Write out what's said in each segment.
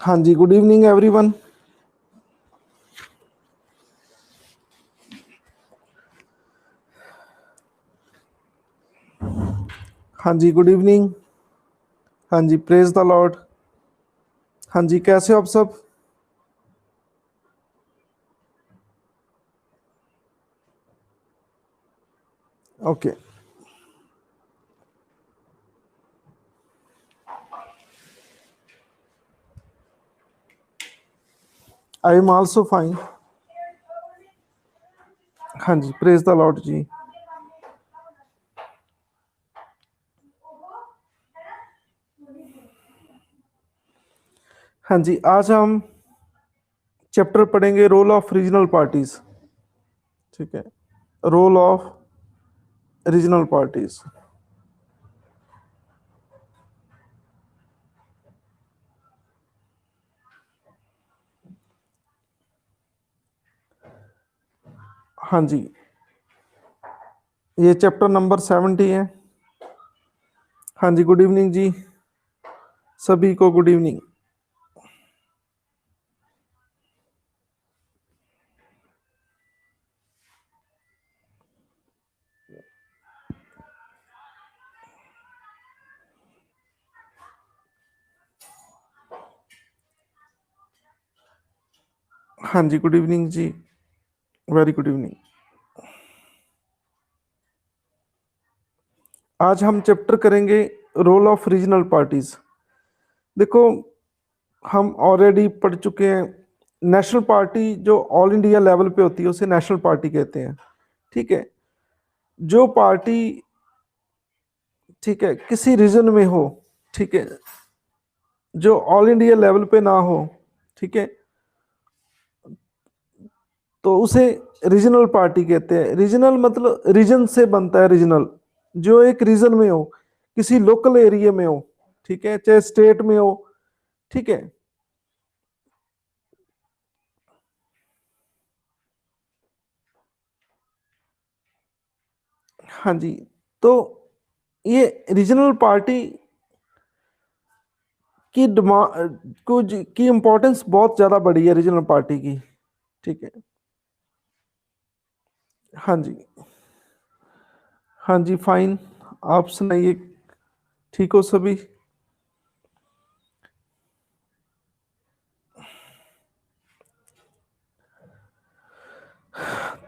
हाँ जी, good evening everyone. हाँ जी, good evening. हाँ जी, प्रेज द लॉर्ड। हाँ जी, कैसे हो आप सब? Okay, I am also fine. हाँ जी, प्रेज द लॉर्ड जी। हाँ जी, आज हम चैप्टर पढ़ेंगे रोल ऑफ रीजनल पार्टीज। ठीक है, रोल ऑफ रीजनल पार्टीज। हाँ जी, ये चैप्टर नंबर 70 है। हाँ जी, गुड इवनिंग जी, सभी को गुड इवनिंग। हाँ जी, गुड इवनिंग जी, वेरी गुड इवनिंग। आज हम चैप्टर करेंगे रोल ऑफ रीजनल पार्टीज। देखो, हम ऑलरेडी पढ़ चुके हैं। नेशनल पार्टी जो ऑल इंडिया लेवल पे होती है उसे नेशनल पार्टी कहते हैं। ठीक है, जो पार्टी, ठीक है, किसी रीजन में हो, ठीक है, जो ऑल इंडिया लेवल पे ना हो, ठीक है, तो उसे रीजनल पार्टी कहते हैं। रीजनल मतलब रीजन से बनता है रीजनल, जो एक रीजन में हो, किसी लोकल एरिया में हो, ठीक है, चाहे स्टेट में हो। ठीक है, हाँ जी, तो ये रीजनल पार्टी की डिमांड की इम्पोर्टेंस बहुत ज़्यादा बढ़ी है रीजनल पार्टी की। ठीक है, हाँ जी, हाँ जी, फाइन। आप सुनाइए, ठीक हो सभी?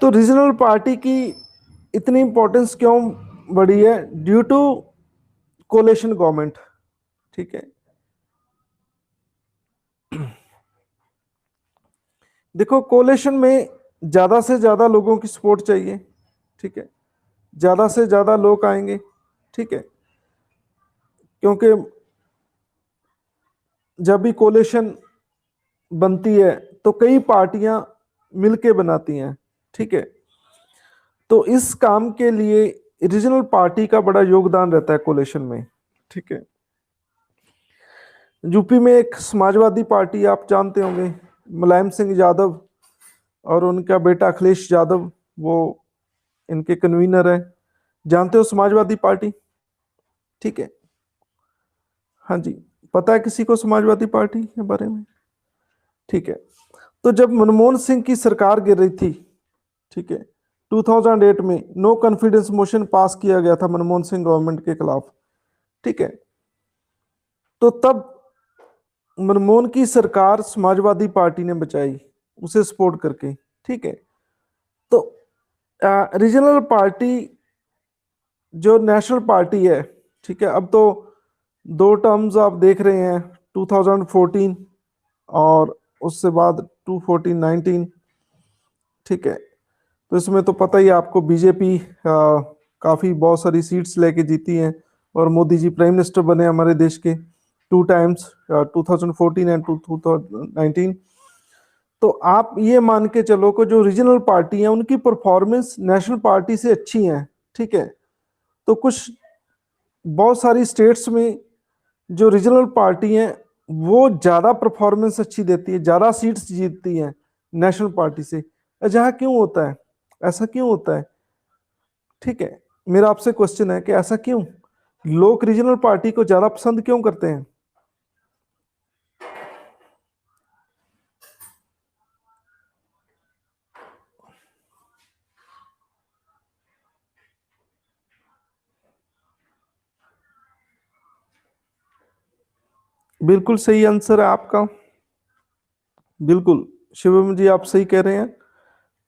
तो रीजनल पार्टी की इतनी इम्पोर्टेंस क्यों बढ़ी है? Due to coalition government. ठीक है, देखो, कोलेशन में ज़्यादा से ज़्यादा लोगों की सपोर्ट चाहिए। ठीक है, ज़्यादा से ज़्यादा लोग आएंगे। ठीक है, क्योंकि जब भी कोलेशन बनती है तो कई पार्टियां मिलके बनाती हैं। ठीक है, तो इस काम के लिए रीजनल पार्टी का बड़ा योगदान रहता है कोलेशन में। ठीक है, यूपी में एक समाजवादी पार्टी आप जानते होंगे, मुलायम सिंह यादव और उनका बेटा अखिलेश यादव, वो इनके कन्वीनर है। जानते हो समाजवादी पार्टी? ठीक है, हाँ जी, पता है किसी को समाजवादी पार्टी के बारे में? ठीक है, तो जब मनमोहन सिंह की सरकार गिर रही थी, ठीक है, 2008 में नो कॉन्फिडेंस मोशन पास किया गया था मनमोहन सिंह गवर्नमेंट के खिलाफ। ठीक है, तो तब मनमोहन की सरकार समाजवादी पार्टी ने बचाई, उसे सपोर्ट करके। ठीक है, तो रीजनल पार्टी जो नेशनल पार्टी है, ठीक है, अब तो दो टर्म्स आप देख रहे हैं, 2014 और उससे बाद 2014-19। ठीक है, तो इसमें तो पता ही है आपको, बीजेपी काफ़ी बहुत सारी सीट्स लेके जीती हैं और मोदी जी प्राइम मिनिस्टर बने हमारे देश के 2 टाइम्स, 2014 एंड 2019। तो आप ये मान के चलो कि जो रीजनल पार्टी हैं उनकी परफॉर्मेंस नेशनल पार्टी से अच्छी है। ठीक है, तो कुछ बहुत सारी स्टेट्स में जो रीजनल पार्टी हैं वो ज्यादा परफॉर्मेंस अच्छी देती है, ज्यादा सीट्स जीतती है नेशनल पार्टी से। जहाँ क्यों होता है, ऐसा क्यों होता है? ठीक है, मेरा आपसे क्वेश्चन है कि ऐसा क्यों, लोग रीजनल पार्टी को ज्यादा पसंद क्यों करते हैं? बिल्कुल सही आंसर है आपका, बिल्कुल शिवम जी, आप सही कह रहे हैं।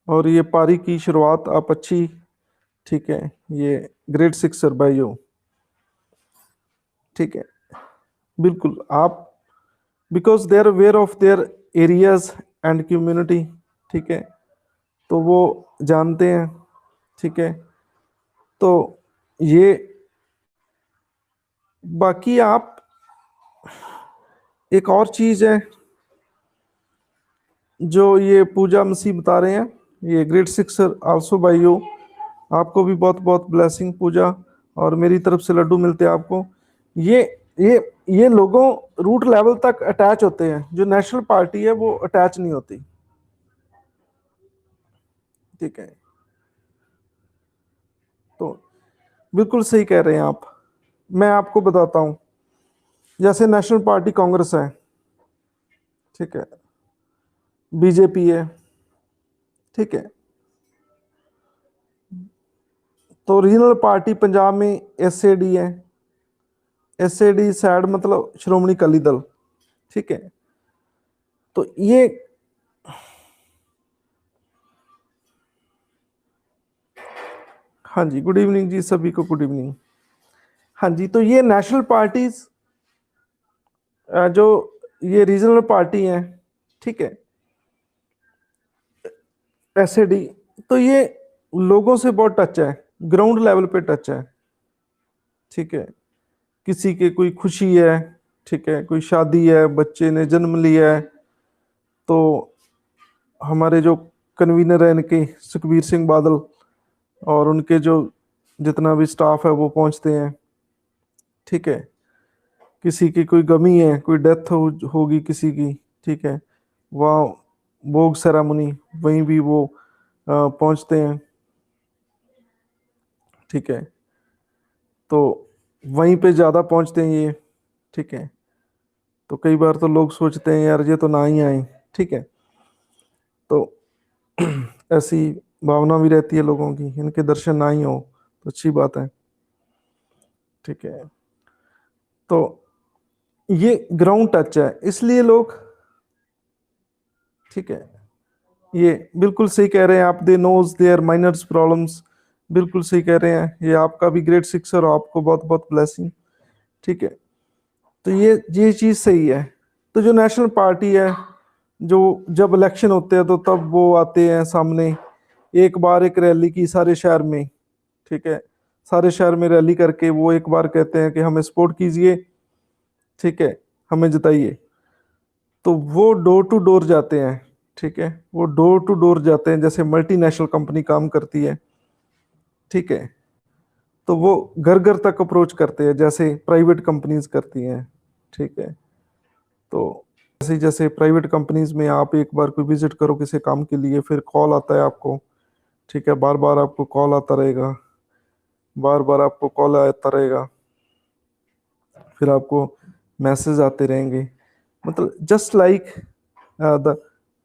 और ये पारी की शुरुआत आप अच्छी, ठीक है, ये ग्रेड सिक्सर बाय यू, ठीक है, बिल्कुल आप, because they are aware of their areas and community, ठीक है, तो वो जानते हैं, ठीक है। तो ये, बाकी आप, एक और चीज है जो ये पूजा मसीह बता रहे हैं, ये grade sixer also by you, आपको भी बहुत बहुत ब्लेसिंग पूजा, और मेरी तरफ से लड्डू मिलते हैं आपको। ये ये ये लोगों रूट लेवल तक अटैच होते हैं, जो नेशनल पार्टी है वो अटैच नहीं होती, ठीक है। तो बिल्कुल सही कह रहे हैं आप। मैं आपको बताता हूं, जैसे नेशनल पार्टी कांग्रेस है, ठीक है, बीजेपी है, ठीक है, तो रीजनल पार्टी पंजाब में एसएडी है, एसएडी सैड मतलब श्रोमणी अकाली दल, ठीक है। तो ये, हाँ जी, गुड इवनिंग जी, सभी को गुड इवनिंग। हाँ जी, तो ये नेशनल पार्टीज, जो ये रीजनल पार्टी हैं, ठीक है, एसएडी, तो ये लोगों से बहुत टच है, ग्राउंड लेवल पे टच है, ठीक है। किसी के कोई खुशी है, ठीक है, कोई शादी है, बच्चे ने जन्म लिया है, तो हमारे जो कन्वीनर है इनके, सुखबीर सिंह बादल, और उनके जो जितना भी स्टाफ है वो पहुंचते हैं, ठीक है। किसी की कोई गमी है, कोई डेथ होगी किसी की, ठीक है, वहाँ भोग सेरेमनी, वहीं भी वो पहुंचते हैं, ठीक है। तो वहीं पे ज़्यादा पहुंचते हैं ये, ठीक है। तो कई बार तो लोग सोचते हैं यार ये तो ना ही आए, ठीक है। तो ऐसी भावना भी रहती है लोगों की, इनके दर्शन ना ही हो तो अच्छी बात है, ठीक है। तो ये ग्राउंड टच है, इसलिए लोग, ठीक है, ये बिल्कुल सही कह रहे हैं आप, they knows their minors problems, बिल्कुल सही कह रहे हैं, ये आपका भी ग्रेड सिक्स और आपको बहुत बहुत ब्लेसिंग, ठीक है। तो ये चीज़ सही है। तो जो नेशनल पार्टी है, जो जब इलेक्शन होते हैं तो तब वो आते हैं सामने, एक बार एक रैली की सारे शहर में, ठीक है, सारे शहर में रैली करके वो एक बार कहते हैं कि हमें सपोर्ट कीजिए, ठीक है, हमें जिताइए। तो वो डोर टू डोर जाते हैं, ठीक है, वो डोर टू डोर जाते हैं, जैसे मल्टीनेशनल कंपनी काम करती है, ठीक है। तो वो घर घर तक अप्रोच करते हैं, जैसे प्राइवेट कंपनीज करती हैं, ठीक है। तो जैसे जैसे प्राइवेट कंपनीज में आप एक बार कोई विजिट करो किसी काम के लिए, फिर कॉल आता है आपको, ठीक है, बार बार आपको कॉल आता रहेगा, बार बार आपको कॉल आता रहेगा, फिर आपको मैसेज आते रहेंगे, मतलब just like the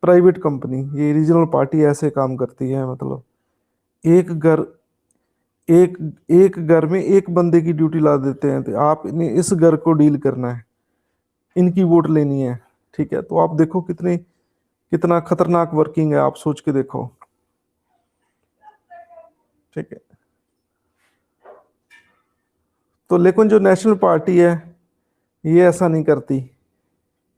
private company, ये रीजनल पार्टी ऐसे काम करती है, मतलब एक घर, एक एक घर में एक बंदे की ड्यूटी ला देते हैं, तो आपने इस घर को डील करना है, इनकी वोट लेनी है, ठीक है। तो आप देखो कितने, कितना खतरनाक वर्किंग है, आप सोच के देखो, ठीक है। तो लेकिन जो नेशनल पार्टी है ये ऐसा नहीं करती,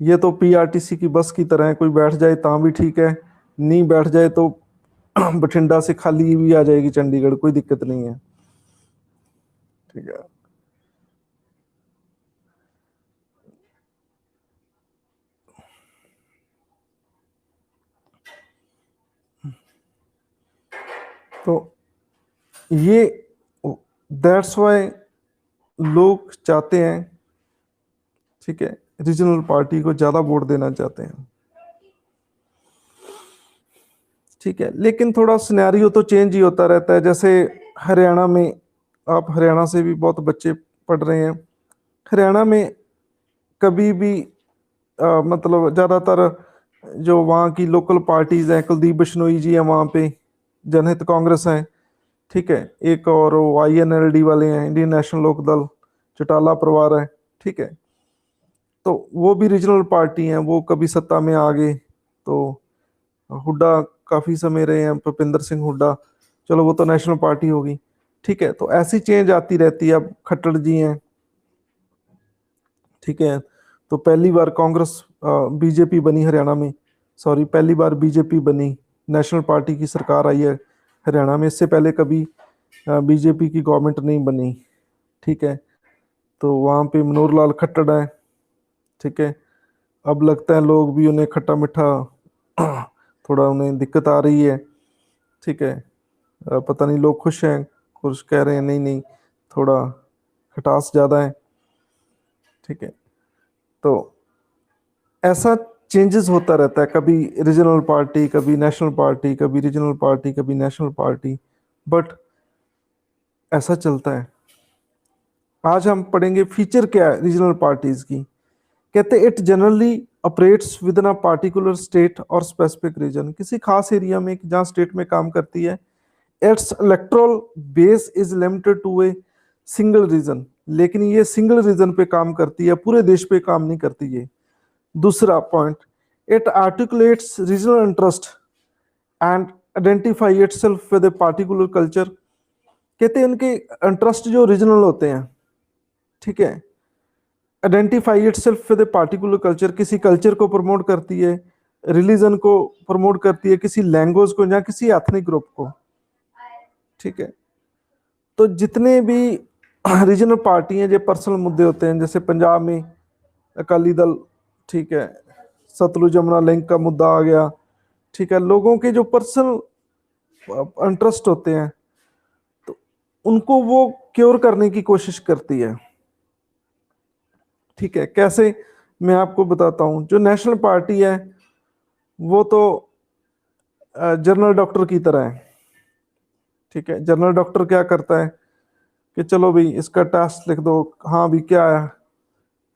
ये तो पीआरटीसी की बस की तरह है, कोई बैठ जाए ता भी ठीक है, नहीं बैठ जाए तो बठिंडा से खाली भी आ जाएगी चंडीगढ़, कोई दिक्कत नहीं है, ठीक है। तो ये, दैट्स वाई लोग चाहते हैं, ठीक है, रीजनल पार्टी को ज़्यादा वोट देना चाहते हैं। ठीक है, लेकिन थोड़ा सिनेरियो तो चेंज ही होता रहता है। जैसे हरियाणा में, आप हरियाणा से भी बहुत बच्चे पढ़ रहे हैं, हरियाणा में कभी भी मतलब ज़्यादातर जो वहाँ की लोकल पार्टीज़ हैं, कुलदीप बिश्नोई जी हैं वहाँ पे, जनहित कांग्रेस है, ठीक है, एक और वो INLD वाले हैं, इंडियन नेशनल लोकदल, चौटाला परिवार है, ठीक है, तो वो भी रीजनल पार्टी हैं, वो कभी सत्ता में आ गए। तो हुड्डा काफ़ी समय रहे हैं, भूपिंदर सिंह हुड्डा, चलो वो तो नेशनल पार्टी होगी, ठीक है, तो ऐसी चेंज आती रहती है। अब खट्टर जी हैं, ठीक है, तो पहली बार कांग्रेस बीजेपी बनी हरियाणा में, सॉरी पहली बार बीजेपी बनी, नेशनल पार्टी की सरकार आई है हरियाणा में, इससे पहले कभी बीजेपी की गवर्नमेंट नहीं बनी, ठीक है, तो वहाँ पे मनोहर लाल खट्टर है, ठीक है, अब लगता है लोग भी उन्हें खट्टा मीठा थोड़ा उन्हें दिक्कत आ रही है, ठीक है, पता नहीं लोग खुश हैं, कुछ कह रहे हैं नहीं नहीं थोड़ा खटास ज़्यादा है, ठीक है, तो ऐसा चेंजेस होता रहता है, कभी रीजनल पार्टी, कभी नेशनल पार्टी, कभी रीजनल पार्टी, कभी नेशनल पार्टी, बट ऐसा चलता है। आज हम पढ़ेंगे फीचर क्या है रीजनल पार्टीज की। कहते हैं it generally operates with in a particular state और स्पेसिफिक रीजन, किसी खास एरिया में जहाँ स्टेट में काम करती है। It's electoral base is limited to a single region, लेकिन ये सिंगल रीजन पे काम करती है, पूरे देश पे काम नहीं करती ये। दूसरा point, it articulates regional interest and identify itself with a particular culture. कहते हैं उनके इंटरेस्ट जो रीजनल होते हैं, ठीक है, identify itself with a particular culture, किसी कल्चर को प्रमोट करती है, रिलीजन को प्रमोट करती है, किसी लैंग्वेज को या किसी एथनिक ग्रुप को, ठीक है। तो जितने भी रीजनल पार्टी हैं, जो पर्सनल मुद्दे होते हैं, जैसे पंजाब में अकाली दल, ठीक है, सतलुज यमुना लिंक का मुद्दा आ गया, ठीक है, लोगों के जो पर्सनल इंटरेस्ट होते हैं तो उनको वो क्योर करने की कोशिश करती है, ठीक है। कैसे, मैं आपको बताता हूं। जो नेशनल पार्टी है वो तो जनरल डॉक्टर की तरह है, ठीक है। जनरल डॉक्टर क्या करता है कि चलो भाई इसका टेस्ट लिख दो, हाँ भी क्या है,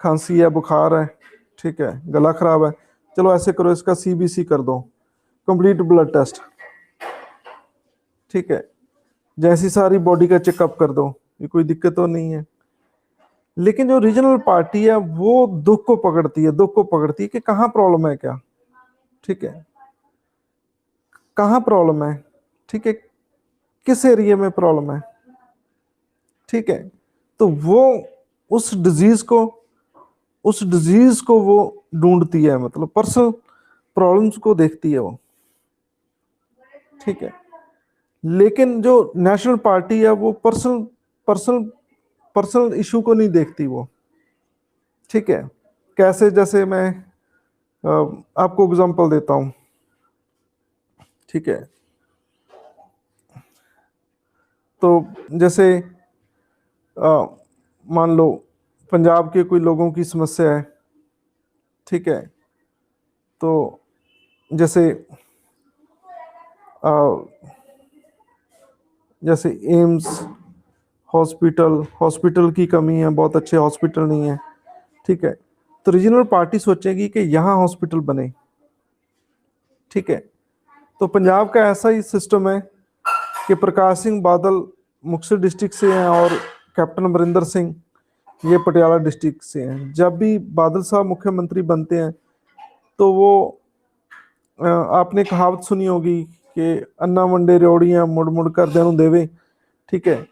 खांसी है, बुखार है, ठीक है, गला खराब है, चलो ऐसे करो इसका CBC कर दो, कंप्लीट ब्लड टेस्ट, ठीक है, जैसी सारी बॉडी का चेकअप कर दो, ये कोई दिक्कत तो नहीं है। लेकिन जो रीजनल पार्टी है वो दुख को पकड़ती है, दुख को पकड़ती है कि कहाँ प्रॉब्लम है क्या, ठीक है, कहाँ प्रॉब्लम है, ठीक है, किस एरिया में प्रॉब्लम है, ठीक है, तो वो उस डिजीज को वो ढूंढती है, मतलब पर्सनल प्रॉब्लम्स को देखती है वो, ठीक है। लेकिन जो नेशनल पार्टी है वो पर्सनल पर्सनल पर्सनल इशू को नहीं देखती वो, ठीक है। कैसे, जैसे मैं आपको एग्जांपल देता हूं, ठीक है, तो जैसे मान लो पंजाब के कोई लोगों की समस्या है, ठीक है, तो जैसे जैसे एम्स हॉस्पिटल की कमी है, बहुत अच्छे हॉस्पिटल नहीं है, ठीक है, तो रीजनल पार्टी सोचेगी कि यहाँ हॉस्पिटल बने, ठीक है। तो पंजाब का ऐसा ही सिस्टम है कि प्रकाश सिंह बादल मुक्तसर डिस्ट्रिक्ट से हैं और कैप्टन अमरिंदर सिंह ये पटियाला डिस्ट्रिक्ट से हैं। जब भी बादल साहब मुख्यमंत्री बनते हैं तो वो आपने कहावत सुनी होगी कि अन्ना वंडे रेवड़ियां मुड़ मुड़ कर देनू देवे, ठीक है,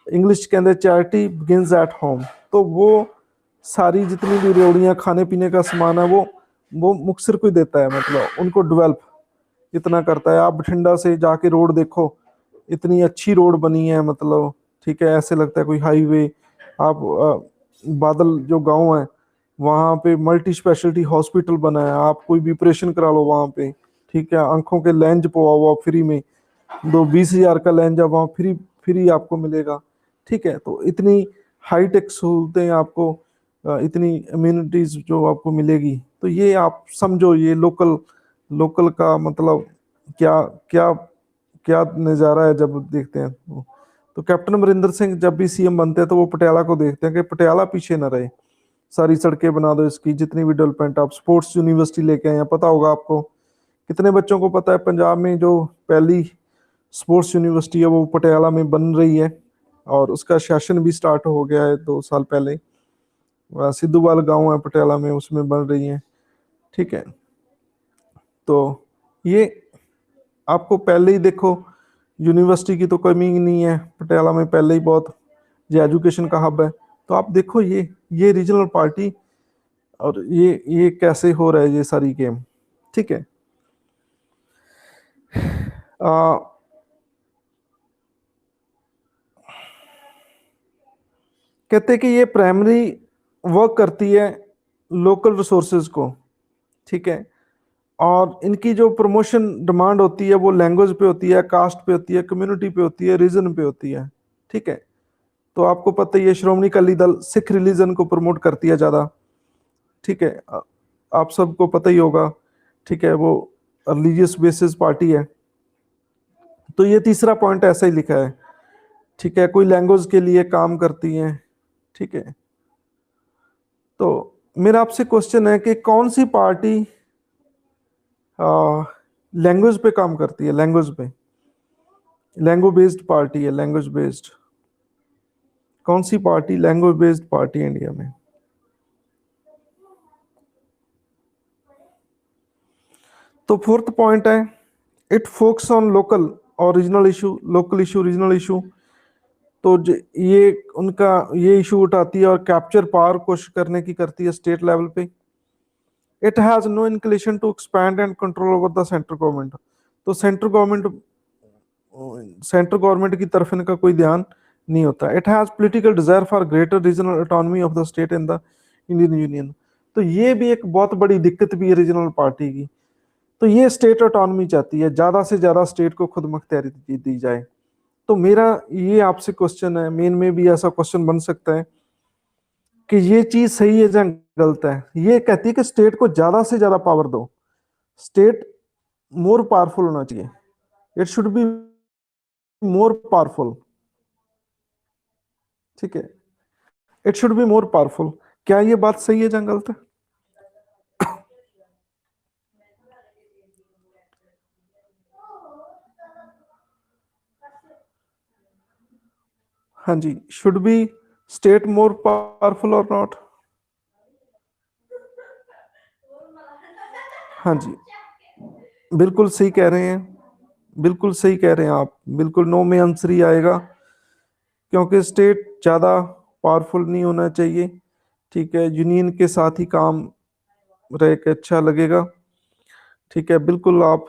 इंग्लिश कहते चैरिटी बिगिंस एट होम। तो वो सारी जितनी भी रेवड़ियां, खाने पीने का सामान है, वो मुक्तसर को ही देता है, मतलब उनको डेवलप इतना करता है। आप बठिंडा से जाके रोड देखो, इतनी अच्छी रोड बनी है, मतलब ठीक है, ऐसे लगता है कोई हाईवे। आप बादल जो गांव है वहाँ पे मल्टी स्पेशलिटी हॉस्पिटल बना है, आप कोई भी ऑपरेशन करा लो वहाँ पे, ठीक है, आंखों के लेंस पवा हुआ फ्री में, 20,000 का लेंस है वहाँ फ्री फ्री आपको मिलेगा, ठीक है। तो इतनी हाईटेक सहूलतें आपको इतनी इम्यूनिटीज जो आपको मिलेगी। तो ये आप समझो, ये लोकल लोकल का मतलब क्या क्या क्या नज़ारा है जब देखते हैं। तो कैप्टन अमरिंदर सिंह जब भी सीएम बनते हैं तो वो पटियाला को देखते हैं कि पटियाला पीछे न रहे, सारी सड़कें बना दो, इसकी जितनी भी डेवलपमेंट। आप स्पोर्ट्स यूनिवर्सिटी लेके आए हैं, पता होगा आपको, कितने बच्चों को पता है पंजाब में जो पहली स्पोर्ट्स यूनिवर्सिटी है वो पटियाला में बन रही है, और उसका सेशन भी स्टार्ट हो गया है 2 साल पहले। सिद्धूवाल गांव है पटियाला में, उसमें बन रही है। ठीक है, तो ये आपको पहले ही देखो, यूनिवर्सिटी की तो कमी ही नहीं है पटियाला में, पहले ही बहुत जो एजुकेशन का हब है। तो आप देखो ये रीजनल पार्टी, और ये कैसे हो रहा है ये सारी गेम। ठीक है, आ, कहते हैं कि ये प्राइमरी वर्क करती है लोकल रिसोर्सेज को। ठीक है, और इनकी जो प्रमोशन डिमांड होती है वो लैंग्वेज पे होती है, कास्ट पे होती है, कम्युनिटी पे होती है, रीजन पे होती है। ठीक है, तो आपको पता ही है श्रोमणी अकाली दल सिख रिलीजन को प्रमोट करती है ज़्यादा। ठीक है, आप सबको पता ही होगा। ठीक है, वो रिलीजियस बेसिस पार्टी है। तो ये तीसरा पॉइंट ऐसा ही लिखा है। ठीक है, कोई लैंग्वेज के लिए काम करती है। ठीक है, तो मेरा आपसे क्वेश्चन है कि कौन सी पार्टी लैंग्वेज पे काम करती है, लैंग्वेज पे, लैंग्वेज बेस्ड पार्टी है, लैंग्वेज बेस्ड। कौन सी पार्टी लैंग्वेज बेस्ड पार्टी है इंडिया में? तो फोर्थ पॉइंट है, इट फोकस ऑन लोकल और regional issue, local issue, regional issue. तो ये उनका ये इशू उठाती है और कैप्चर पावर कोशिश करने की करती है स्टेट लेवल पे। It has no inclination to expand and control over the central government. तो सेंट्रल गवर्नमेंट की तरफ इनका कोई ध्यान नहीं होता। It has political desire for greater regional autonomy of the state in the Indian union. तो ये भी एक बहुत बड़ी दिक्कत भी है रीजनल पार्टी की। तो ये स्टेट ऑटोनॉमी चाहती है, ज्यादा से ज्यादा स्टेट को खुद मुख्तियारी दी जाए। तो मेरा ये आपसे क्वेश्चन है, मेन में भी ऐसा क्वेश्चन बन सकता है कि ये चीज सही है या गलत है। ये कहती है कि स्टेट को ज्यादा से ज्यादा पावर दो, स्टेट मोर पावरफुल होना चाहिए, it should be more powerful. ठीक है, it should be more powerful. क्या ये बात सही है या गलत है? हाँ जी, should be state more powerful और नॉट? हाँ जी, बिल्कुल सही कह रहे हैं, बिल्कुल सही कह रहे हैं आप, बिल्कुल नो में आंसर ही आएगा, क्योंकि स्टेट ज़्यादा पावरफुल नहीं होना चाहिए। ठीक है, यूनियन के साथ ही काम रह के अच्छा लगेगा। ठीक है, बिल्कुल आप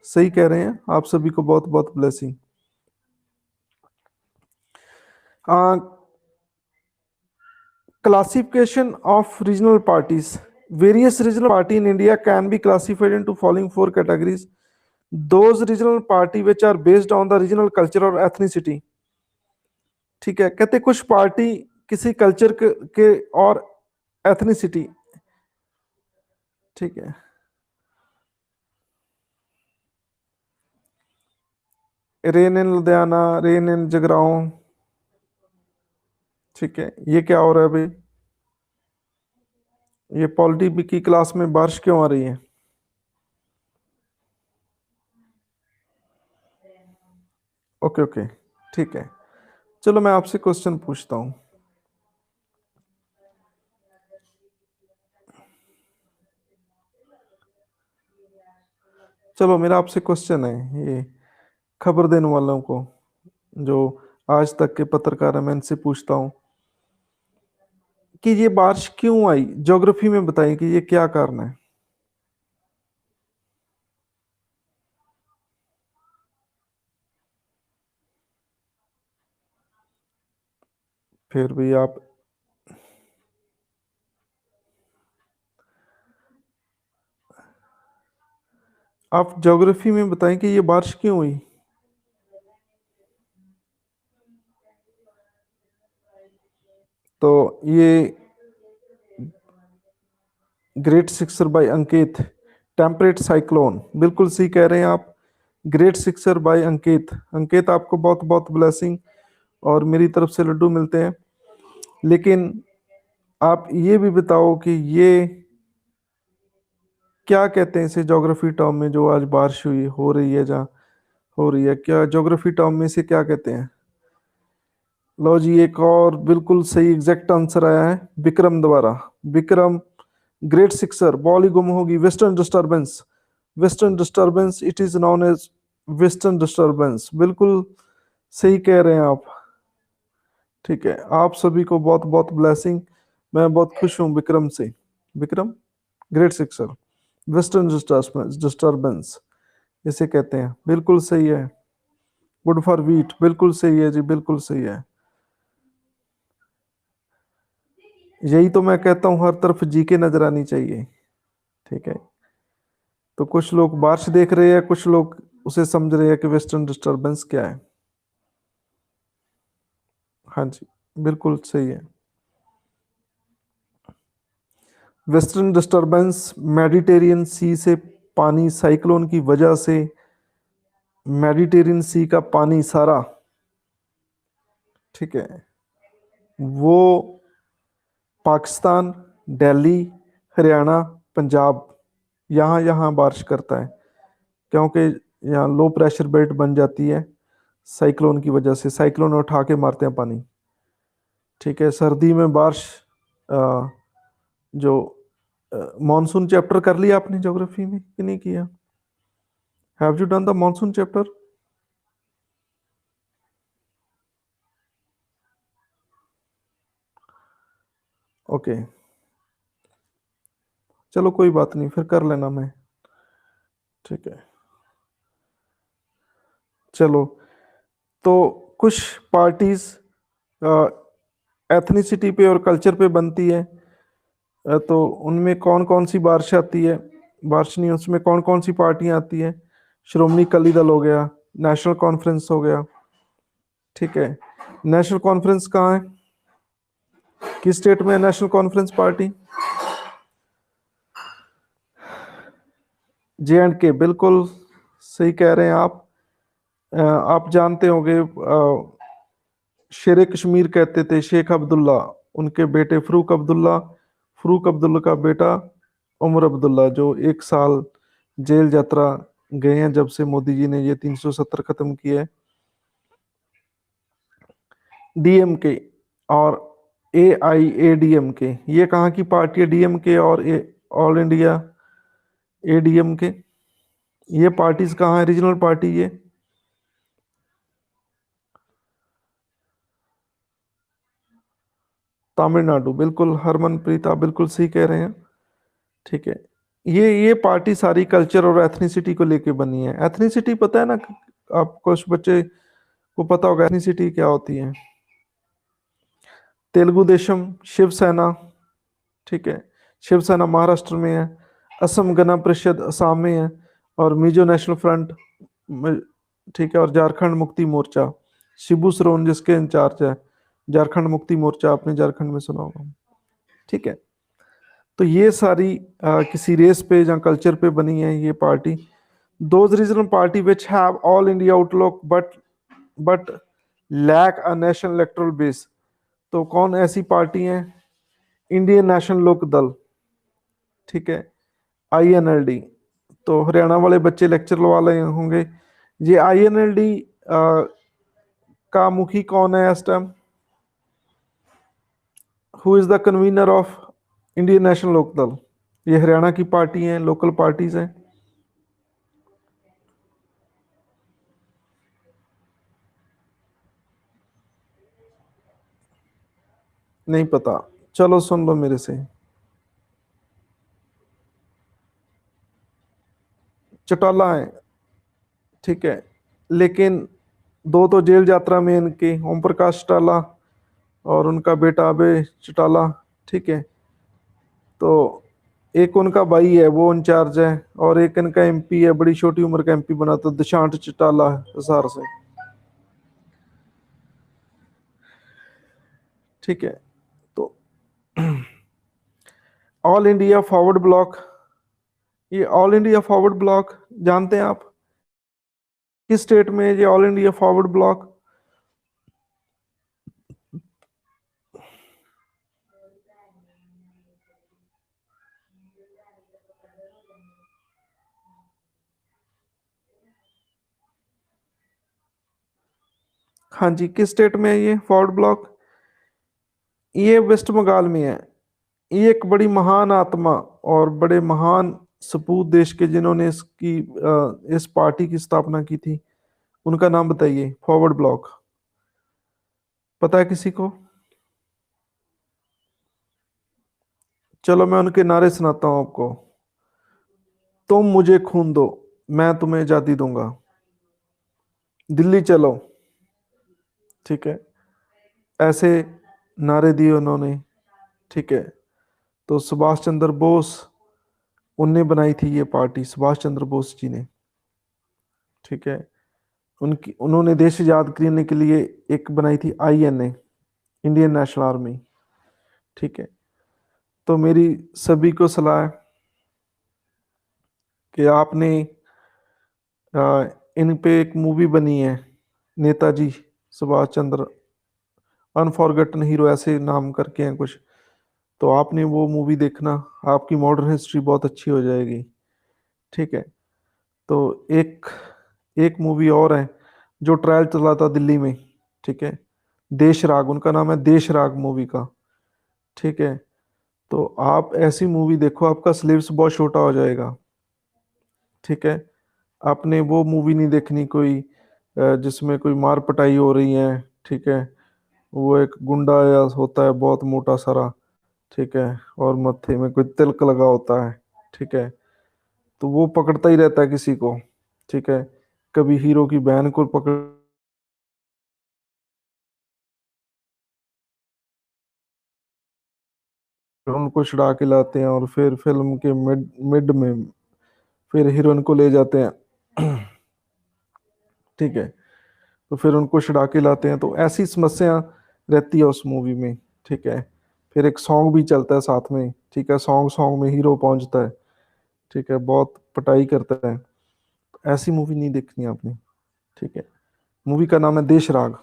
सही कह रहे हैं, आप सभी को बहुत बहुत blessing. Classification of regional parties. Various regional party in India can be classified into following 4 categories. Those regional party which are based on the regional culture or ethnicity. ठीक है, कहते हैं कुछ पार्टी किसी कल्चर के और एथनिसिटी। ठीक है, रेन इन लुधियाना, रेन इन जगराओं। ठीक है, ये क्या हो रहा है भाई? ये पॉलिटी की क्लास में बारिश क्यों आ रही है? ओके ओके, ठीक है, चलो मैं आपसे क्वेश्चन पूछता हूँ। चलो मेरा आपसे क्वेश्चन है, ये खबर देने वालों को, जो आज तक के पत्रकार हैं, मैं इनसे पूछता हूँ कि ये बारिश क्यों आई, ज्योग्राफी में बताइए कि ये क्या कारण है। फिर भी आप ज्योग्राफी में बताएं कि ये बारिश क्यों हुई। तो ये ग्रेट सिक्सर बाय अंकित। टेम्परेट साइक्लोन, बिल्कुल सही कह रहे हैं आप। ग्रेट सिक्सर बाय अंकित। अंकित आपको बहुत बहुत ब्लेसिंग और मेरी तरफ से लड्डू मिलते हैं। लेकिन आप ये भी बताओ कि ये क्या कहते हैं इसे ज्योग्राफी टर्म में, जो आज बारिश हुई हो रही है जहाँ हो रही है, क्या ज्योग्राफी टर्म में इसे क्या कहते हैं? लो जी, एक और बिल्कुल सही एग्जैक्ट आंसर आया है विक्रम द्वारा। विक्रम, ग्रेट सिक्सर, बॉल ही गुम होगी। Western disturbance, western disturbance, it is known as western disturbance. बिल्कुल सही कह रहे हैं आप। ठीक है, आप सभी को बहुत बहुत ब्लेसिंग। मैं बहुत खुश हूँ विक्रम से। Vikram, great sixer, western disturbance इसे कहते हैं। बिल्कुल सही है। गुड फॉर वीट, बिल्कुल सही है जी, बिल्कुल सही है। यही तो मैं कहता हूँ, हर तरफ जीके नजर आनी चाहिए। ठीक है, तो कुछ लोग बारिश देख रहे हैं, कुछ लोग उसे समझ रहे हैं कि वेस्टर्न डिस्टरबेंस क्या है। हाँ जी, बिल्कुल सही है। वेस्टर्न डिस्टरबेंस मेडिटेरियन सी से पानी साइक्लोन की वजह से, मेडिटेरियन सी का पानी सारा, ठीक है, वो पाकिस्तान, दिल्ली, हरियाणा, पंजाब, यहाँ यहाँ बारिश करता है, क्योंकि यहाँ लो प्रेशर बेल्ट बन जाती है साइक्लोन की वजह से। साइक्लोन उठा के मारते हैं पानी। ठीक है, सर्दी में बारिश, अ, जो मॉनसून चैप्टर कर लिया आपने ज्योग्राफी में कि नहीं किया? Have you done the monsoon chapter? Okay, चलो कोई बात नहीं, फिर कर लेना मैं। ठीक है, चलो। तो कुछ पार्टीज एथनिसिटी पे और कल्चर पे बनती है, तो उनमें कौन कौन सी बारिश आती है? बारिश नहीं, उसमें कौन कौन सी पार्टियां आती है? श्रोमणी अकाली दल हो गया, नेशनल कॉन्फ्रेंस हो गया। ठीक है, नेशनल कॉन्फ्रेंस कहाँ है? किस स्टेट में है नेशनल कॉन्फ्रेंस पार्टी? JNK, बिल्कुल सही कह रहे हैं आप। आप जानते होंगे, शेर कश्मीर कहते थे शेख अब्दुल्ला, उनके बेटे फरूक अब्दुल्ला, फरूक अब्दुल्ला का बेटा उमर अब्दुल्ला, जो 1 साल जेल यात्रा गए हैं जब से मोदी जी ने ये 370 खत्म किया है। DMK और AIADMK, ये कहाँ की पार्टी है? DMK और ऑल इंडिया ADMK, ये पार्टीज कहाँ है? रीजनल पार्टी ये। तमिलनाडु, बिल्कुल हरमनप्रीत, आप बिल्कुल सही कह रहे हैं। ठीक है, ये पार्टी सारी कल्चर और एथनिसिटी को लेके बनी है। एथनिसिटी पता है ना आपको? कुछ बच्चे को पता होगा एथनिसिटी क्या होती है। तेलुगु देशम, शिवसेना, ठीक है, शिवसेना महाराष्ट्र में है। असम गण परिषद असम में है। और मिजो नेशनल फ्रंट, ठीक है, और झारखंड मुक्ति मोर्चा, शिबू सोरेन जिसके इंचार्ज है। झारखंड मुक्ति मोर्चा, आपने झारखंड में सुना होगा। ठीक है, तो ये सारी किसी रेस पे या कल्चर पे बनी है ये party. Those regional party which have all India outlook but lack a national electoral base, तो कौन ऐसी पार्टी है? इंडियन नेशनल लोक दल, ठीक है, INLD। तो हरियाणा वाले बच्चे लेक्चर लगा रहे होंगे, ये INLD का मुखी कौन है इस time? Who is the convener of Indian national लोक दल? ये हरियाणा की पार्टी है, लोकल पार्टीज हैं। नहीं पता? चलो सुन लो मेरे से। चौटाला है, ठीक है, लेकिन दो तो जेल यात्रा में इनके, ओम प्रकाश चौटाला और उनका बेटा अभय चौटाला। ठीक है, तो एक उनका भाई है वो इंचार्ज है, और एक इनका MP है, बड़ी छोटी उम्र का MP बना, तो दुष्यंत चौटाला हिसार से। ठीक है, तो ऑल इंडिया फॉरवर्ड ब्लॉक, ये ऑल इंडिया फॉरवर्ड ब्लॉक जानते हैं आप? किस स्टेट में है ये ऑल इंडिया फॉरवर्ड ब्लॉक? हाँ जी, किस स्टेट में है ये फॉरवर्ड ब्लॉक? ये वेस्ट बंगाल में है। ये एक बड़ी महान आत्मा और बड़े महान सपूत देश के जिन्होंने इस पार्टी की स्थापना की थी, उनका नाम बताइए। फॉरवर्ड ब्लॉक पता है किसी को? चलो मैं उनके नारे सुनाता हूं आपको। तुम मुझे खून दो, मैं तुम्हें आजादी दूंगा, दिल्ली चलो। ठीक है, ऐसे नारे दिए उन्होंने। ठीक है, तो सुभाष चंद्र बोस, उनने बनाई थी ये पार्टी, सुभाष चंद्र बोस जी ने। ठीक है, उनकी उन्होंने देश आजाद करने के लिए एक बनाई थी आईएनए, इंडियन नेशनल आर्मी। ठीक है, तो मेरी सभी को सलाह है कि आपने इन पे एक मूवी बनी है, नेताजी सुभाष चंद्र अनफॉरगटन हीरो, ऐसे नाम करके हैं कुछ, तो आपने वो मूवी देखना, आपकी मॉडर्न हिस्ट्री बहुत अच्छी हो जाएगी। ठीक है, तो एक एक मूवी और है जो ट्रायल चला था दिल्ली में। ठीक है, देश राग, उनका नाम है देश राग मूवी का। ठीक है, तो आप ऐसी मूवी देखो, आपका सिलेबस बहुत छोटा हो जाएगा। ठीक है, आपने वो मूवी नहीं देखनी कोई जिसमें कोई मार पिटाई हो रही है। ठीक है, वो एक गुंडा या होता है बहुत मोटा सारा। ठीक है, और मत्थे में कोई तिलक लगा होता है। ठीक है, तो वो पकड़ता ही रहता है किसी को। ठीक है, कभी हीरो की बहन को पकड़, उनको छुड़ा के लाते हैं और फिर फिल्म के मिड मिड में फिर हीरोइन को ले जाते हैं। ठीक है, तो फिर उनको छुड़ा के लाते हैं, तो ऐसी समस्या रहती है उस मूवी में। ठीक है, फिर एक सॉन्ग भी चलता है साथ में। ठीक है, सॉन्ग सॉन्ग में हीरो पहुंचता है। ठीक है, बहुत पिटाई करता है। ऐसी मूवी नहीं देखनी आपने। ठीक है, मूवी का नाम है देश राग।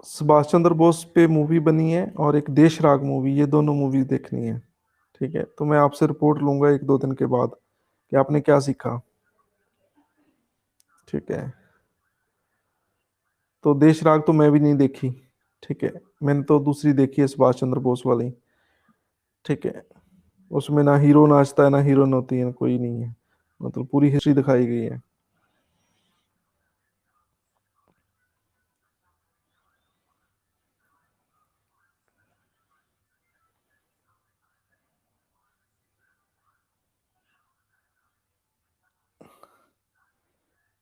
सुभाष चंद्र बोस पे मूवी बनी है और एक देश राग मूवी, ये दोनों मूवी देखनी है। ठीक है, तो मैं आपसे रिपोर्ट लूंगा एक दो दिन के बाद कि आपने क्या सीखा। ठीक है, तो देश राग तो मैं भी नहीं देखी। ठीक है, मैंने तो दूसरी देखी है, सुभाष चंद्र बोस वाली। ठीक है, उसमें ना हीरो नाचता है ना हीरोइन होती है, कोई नहीं है, मतलब पूरी हिस्ट्री दिखाई गई है।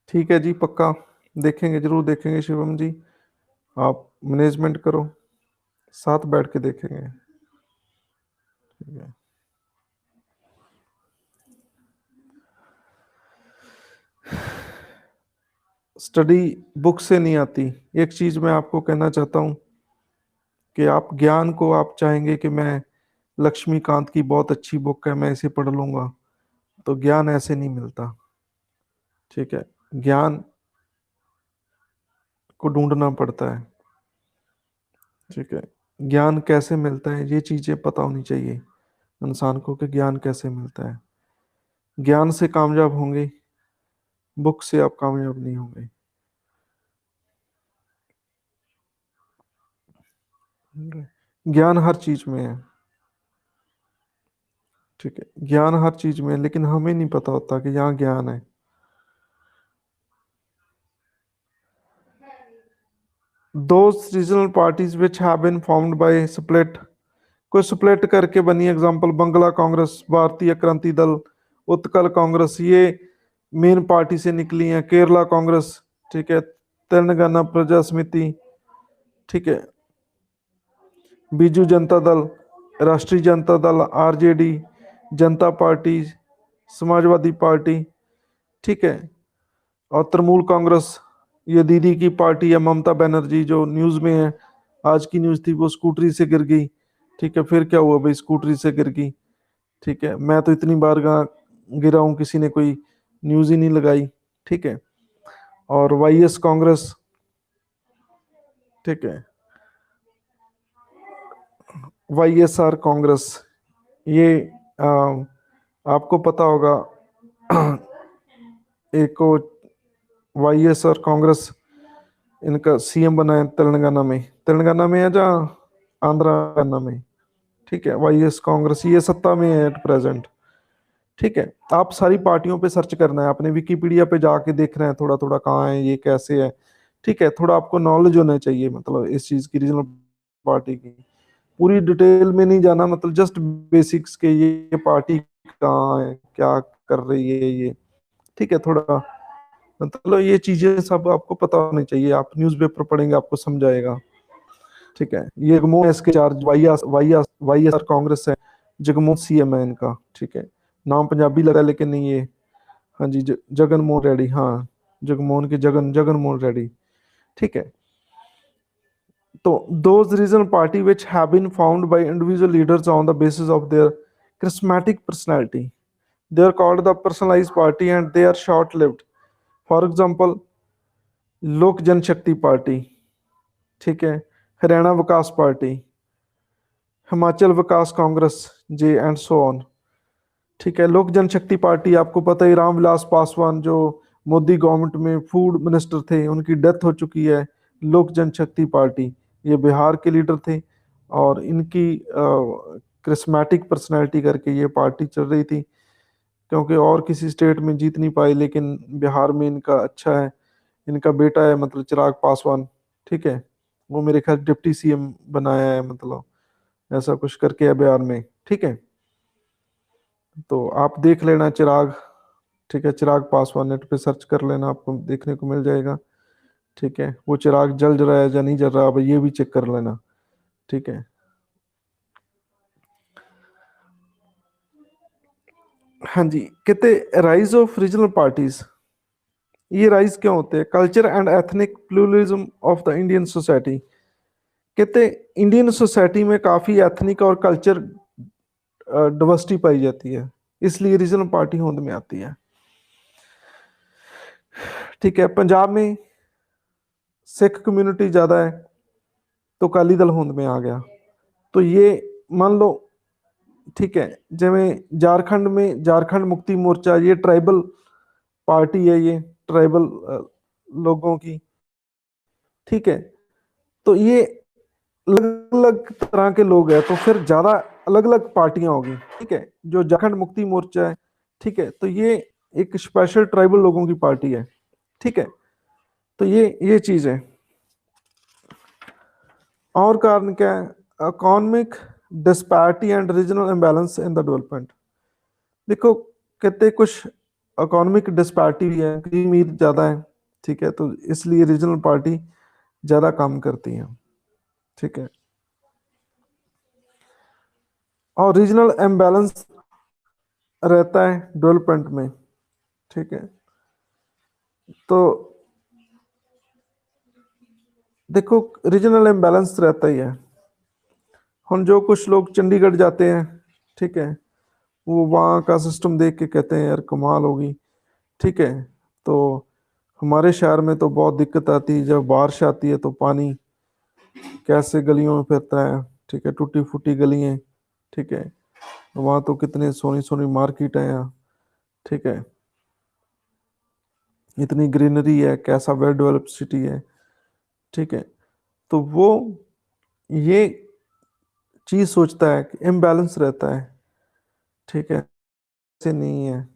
ठीक है जी, पक्का देखेंगे, जरूर देखेंगे शिवम जी। आप मैनेजमेंट करो, साथ बैठ के देखेंगे। ठीक है, स्टडी बुक से नहीं आती। एक चीज मैं आपको कहना चाहता हूँ कि आप ज्ञान को आप चाहेंगे कि मैं, लक्ष्मीकांत की बहुत अच्छी बुक है मैं इसे पढ़ लूंगा, तो ज्ञान ऐसे नहीं मिलता। ठीक है, ज्ञान को ढूंढना पड़ता है। ठीक है, ज्ञान कैसे मिलता है ये चीजें पता होनी चाहिए इंसान को कि ज्ञान कैसे मिलता है। ज्ञान से कामयाब होंगे, बुक से आप कामयाब नहीं होंगे। ज्ञान हर चीज में है। ठीक है, ज्ञान हर चीज में है, लेकिन हमें नहीं पता होता कि यहाँ ज्ञान है। Those regional parties which have been formed by split, कोई स्प्लिट करके बनी, एग्जांपल बंगला कांग्रेस, भारतीय क्रांति दल, उत्कल कांग्रेस, ये मेन पार्टी से निकली हैं। केरला कांग्रेस, ठीक है, तेलंगाना प्रजा समिति, ठीक है, बीजू जनता दल, राष्ट्रीय जनता दल, आरजेडी, जनता पार्टी, समाजवादी पार्टी, ठीक है, और तृणमूल कांग्रेस, ये दीदी की पार्टी है, ममता बनर्जी जो न्यूज में है, आज की न्यूज थी, वो स्कूटरी से गिर गई, ठीक है, फिर क्या हुआ भाई, स्कूटरी से गिर गई, ठीक है, मैं तो इतनी बार गिरा हूं, किसी ने कोई न्यूज ही नहीं लगाई, ठीक है, और वाईएस कांग्रेस, ठीक है, वाईएसआर कांग्रेस, ये आ, आपको पता होगा एक को वाईएसआर कांग्रेस, इनका सीएम बना है तेलंगाना में है जहाँ आंध्रा में, ठीक है, वाईएस कांग्रेस ये सत्ता में है एट प्रेजेंट, ठीक है। आप सारी पार्टियों पे सर्च करना है, आपने विकिपीडिया पे जाके देखना है थोड़ा थोड़ा कहाँ है ये कैसे है, ठीक है, थोड़ा आपको नॉलेज होना चाहिए, मतलब इस चीज की, रीजनल पार्टी की पूरी डिटेल में नहीं जाना, मतलब जस्ट बेसिक्स के, ये पार्टी कहाँ है, क्या कर रही है ये, ठीक है, थोड़ा मतलब ये चीजें सब आपको पता होनी चाहिए, आप न्यूज़पेपर पढ़ेंगे आपको समझाएगा, ठीक है। ये जगमोहन एसके चार्ज, वाईएसआर कांग्रेस है, जगमोहन सीएम है इनका, ठीक है, नाम पंजाबी लगा है लेकिन नहीं ये, हाँ जी, जगन मोहन रेड्डी, हाँ, जगमोहन के जगन मोहन रेड्डी, ठीक है। तो those regional party which have been found by individual leaders on the basis of their charismatic personality, they are called the personalized party and they are short lived। For example Lok Janshakti party, ठीक है, Haryana Vikas party, Himachal Vikas Congress, J and so on, ठीक है। लोक Janshakti party आपको पता ही, रामविलास पासवान जो Modi government में food minister थे, उनकी डेथ हो चुकी है। लोक जनशक्ति पार्टी, ये बिहार के लीडर थे और इनकी क्रिस्मेटिक पर्सनैलिटी करके ये पार्टी चल रही थी, क्योंकि और किसी स्टेट में जीत नहीं पाई, लेकिन बिहार में इनका अच्छा है। इनका बेटा है, मतलब चिराग पासवान, ठीक है, वो मेरे ख्याल डिप्टी सीएम बनाया है, मतलब ऐसा कुछ करके है बिहार में, ठीक है। तो आप देख लेना चिराग, ठीक है, चिराग पासवान नेट पे सर्च कर लेना, आपको देखने को मिल जाएगा, ठीक है। वो चिराग जल रहा है या नहीं जल रहा, अब ये भी चेक कर लेना, ठीक है। हाँ जी, कहते राइज ऑफ रीजनल पार्टीज, ये राइज क्यों होते हैं? Culture and ethnic pluralism of the Indian society, कहते इंडियन सोसाइटी में काफी एथनिक और कल्चर डाइवर्सिटी पाई जाती है, इसलिए रीजनल पार्टी होंद में आती है, ठीक है। पंजाब में सिख कम्युनिटी ज्यादा है, तो अकाली दल होंद में आ गया। तो ये मान लो, ठीक है, जिमें झारखंड में झारखंड मुक्ति मोर्चा, ये ट्राइबल पार्टी है, ये ट्राइबल लोगों की, ठीक है। तो ये अलग अलग तरह के लोग हैं, तो फिर ज्यादा अलग अलग पार्टियां होगी, ठीक है। जो झारखंड मुक्ति मोर्चा है, ठीक है, तो ये एक स्पेशल ट्राइबल लोगों की पार्टी है, ठीक है। तो ये चीज है। और कारण क्या है? Economic disparity and regional imbalance in the development. देखो, कहते कुछ इकोनॉमिक डिस्पैरिटी भी है, गरीब अमीर ज्यादा है, ठीक है, तो इसलिए रीजनल पार्टी ज्यादा काम करती है, ठीक है। और रीजनल इम्बैलेंस रहता है डेवलपमेंट में, ठीक है। तो देखो, रीजनल इम्बैलेंस रहता ही है। हम जो कुछ लोग चंडीगढ़ जाते हैं, ठीक है, वो वहाँ का सिस्टम देख के कहते हैं यार कमाल होगी, ठीक है। तो हमारे शहर में तो बहुत दिक्कत आती है, जब बारिश आती है तो पानी कैसे गलियों में फिरता है, ठीक है, टूटी फूटी गलियां, ठीक है। वहाँ तो कितने सोनी सोनी मार्केट है यहाँ, ठीक है, इतनी ग्रीनरी है, कैसा वेल डेवलप्ड सिटी है, ठीक है। तो वो ये चीज सोचता है कि इम्बैलेंस रहता है, ठीक है, ऐसे नहीं है,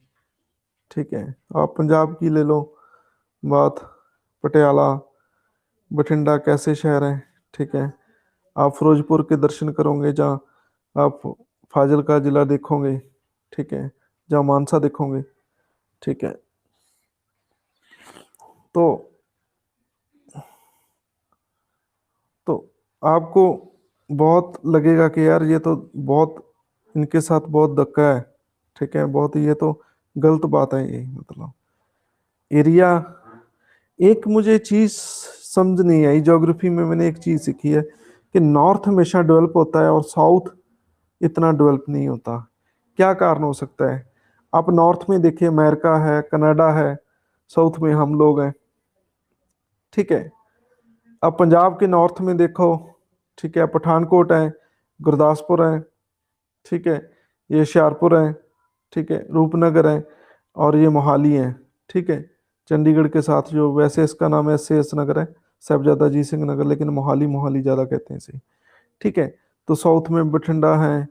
ठीक है। आप पंजाब की ले लो बात, पटियाला, बठिंडा कैसे शहर हैं, ठीक है। आप फिरोजपुर के दर्शन करोगे, जहाँ आप फाजिलका जिला देखोगे, ठीक है, जहाँ मानसा देखोगे, ठीक है। तो तो आपको बहुत लगेगा कि यार ये तो बहुत, इनके साथ बहुत धक्का है, ठीक है, बहुत, ये तो गलत बात है ये, मतलब एरिया। एक मुझे चीज समझ नहीं आई ज्योग्राफी में, मैंने एक चीज सीखी है कि नॉर्थ हमेशा डेवलप होता है और साउथ इतना डेवलप नहीं होता। क्या कारण हो सकता है? आप नॉर्थ में देखिए, अमेरिका है, कनाडा है, साउथ में हम लोग हैं, ठीक है। अब पंजाब के नॉर्थ में देखो, ठीक है, पठानकोट है, गुरदासपुर है, ठीक है, ये हुशियारपुर है, ठीक है, रूपनगर है, और ये मोहाली है, ठीक है। चंडीगढ़ के साथ जो, वैसे इसका नाम है एस नगर है, साहिबजादा अजीत सिंह नगर, लेकिन मोहाली मोहाली ज़्यादा कहते हैं इसे, ठीक है। तो साउथ में बठिंडा है,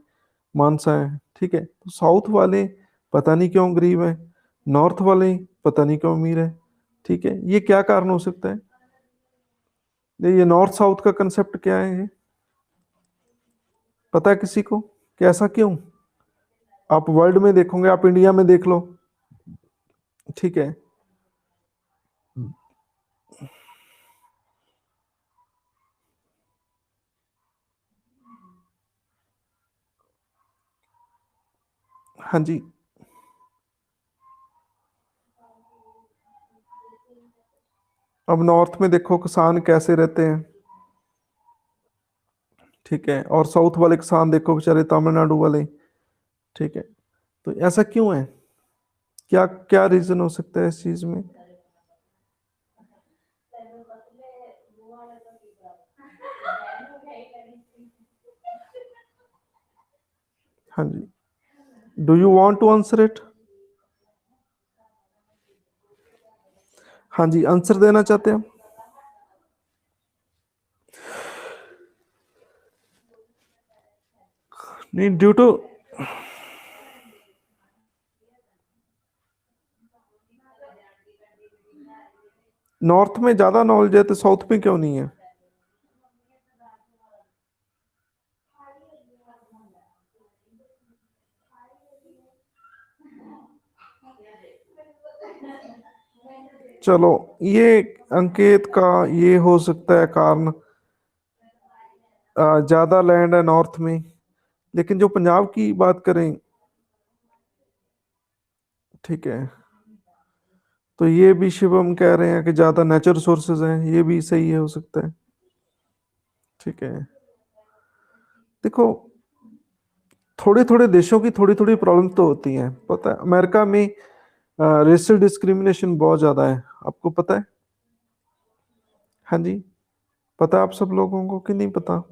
मानसा है, ठीक है। तो साउथ वाले पता नहीं क्यों गरीब है, नॉर्थ वाले पता नहीं क्यों अमीर है, ठीक है। ये क्या कारण हो सकता है? ये नॉर्थ साउथ का कंसेप्ट क्या है ये पता है किसी को? कि ऐसा क्यों? आप वर्ल्ड में देखोगे, आप इंडिया में देख लो, ठीक है। हाँ जी। अब नॉर्थ में देखो किसान कैसे रहते हैं, ठीक है, और साउथ वाले किसान देखो बेचारे तमिलनाडु वाले, ठीक है। तो ऐसा क्यों है? क्या क्या रीजन हो सकता है इस चीज में? हाँ जी, do you want to answer it? हाँ जी, आंसर देना चाहते हैं? नहीं, ड्यू टू, नॉर्थ में ज्यादा नॉलेज है तो साउथ में क्यों नहीं है? चलो, ये अंकित का ये हो सकता है कारण, ज्यादा लैंड है नॉर्थ में। लेकिन जो पंजाब की बात करें, ठीक है, तो ये भी शिवम कह रहे हैं कि ज्यादा नेचुरल सोर्सेज हैं, ये भी सही है, हो सकता है, ठीक है। देखो, थोड़े थोड़े देशों की थोड़ी थोड़ी प्रॉब्लम तो होती हैं, पता है अमेरिका में रेसियल डिस्क्रिमिनेशन बहुत ज्यादा है, आपको पता है? हाँ जी, पता है आप सब लोगों को कि नहीं पता?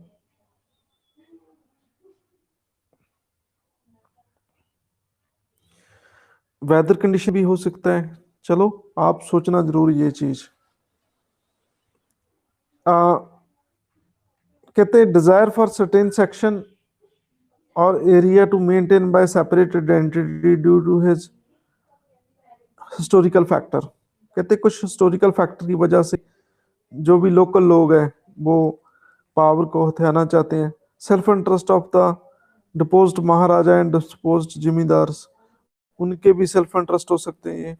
वेदर कंडीशन भी हो सकता है। चलो, आप सोचना जरूर ये चीज। आ, कहते हैं डिजायर फॉर सर्टेन सेक्शन और area to maintain by separated entity due to his historical factor. कहते हैं कुछ हिस्टोरिकल फैक्टर की वजह से जो भी लोकल लोग हैं वो पावर को हथियाना चाहते हैं। Self interest of the deposed Maharaja and deposed zamindars, उनके भी सेल्फ इंटरेस्ट हो सकते हैं ये,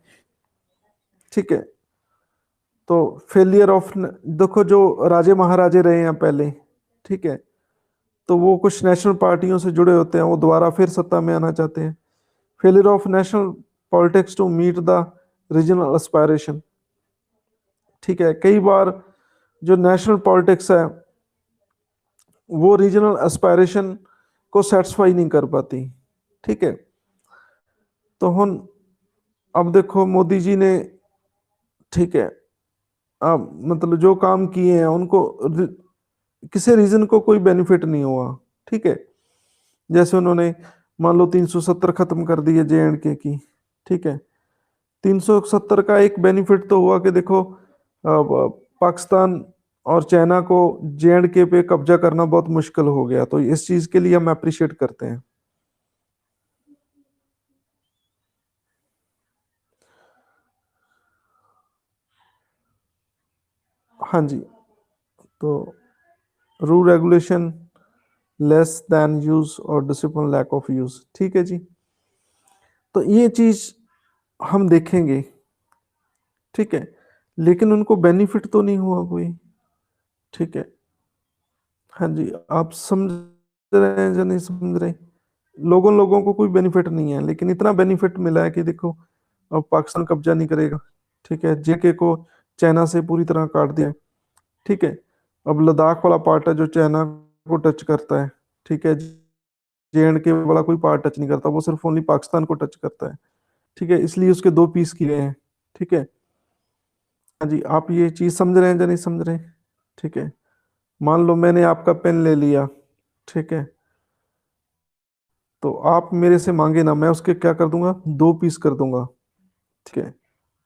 ठीक है। तो फेलियर ऑफ, देखो जो राजे महाराजे रहे हैं पहले, ठीक है, तो वो कुछ नेशनल पार्टियों से जुड़े होते हैं, वो दोबारा फिर सत्ता में आना चाहते हैं। Failure of national politics to meet the regional aspiration, ठीक है। कई बार जो नेशनल पॉलिटिक्स है वो रीजनल एस्पायरेशन को सेटिस्फाई नहीं कर पाती, ठीक है। तो हम, अब देखो मोदी जी ने, ठीक है, अब मतलब जो काम किए हैं उनको किसी रीजन को कोई बेनिफिट नहीं हुआ, ठीक है। जैसे उन्होंने मान लो 370 खत्म कर दी है जे एंड के की, ठीक है। 370 का एक बेनिफिट तो हुआ कि देखो पाकिस्तान और चाइना को जे एंड के पे कब्जा करना बहुत मुश्किल हो गया, तो इस चीज के लिए हम अप्रिशिएट करते हैं। हाँ जी, तो rule regulation less than use और डिसिप्लिन लैक ऑफ यूज, ठीक है जी। तो ये चीज हम देखेंगे, ठीक है, लेकिन उनको बेनिफिट तो नहीं हुआ कोई, ठीक है। हाँ जी, आप समझ रहे हैं या नहीं समझ रहे? लोगों लोगों को कोई बेनिफिट नहीं है, लेकिन इतना बेनिफिट मिला है कि देखो अब पाकिस्तान कब्जा नहीं करेगा। ठीक है, जेके को चाइना से पूरी तरह काट दिया है। ठीक है, अब लद्दाख वाला पार्ट है जो चाइना को टच करता है। ठीक है, JNK वाला कोई पार्ट टच नहीं करता, वो सिर्फ ओनली पाकिस्तान को टच करता है। ठीक है, इसलिए उसके दो पीस किए हैं। ठीक है, हाँ जी, आप ये चीज समझ रहे हैं या नहीं समझ रहे हैं? ठीक है, मान लो मैंने आपका पेन ले लिया। ठीक है, तो आप मेरे से मांगे ना, मैं उसके क्या कर दूंगा, दो पीस कर दूंगा। ठीक है,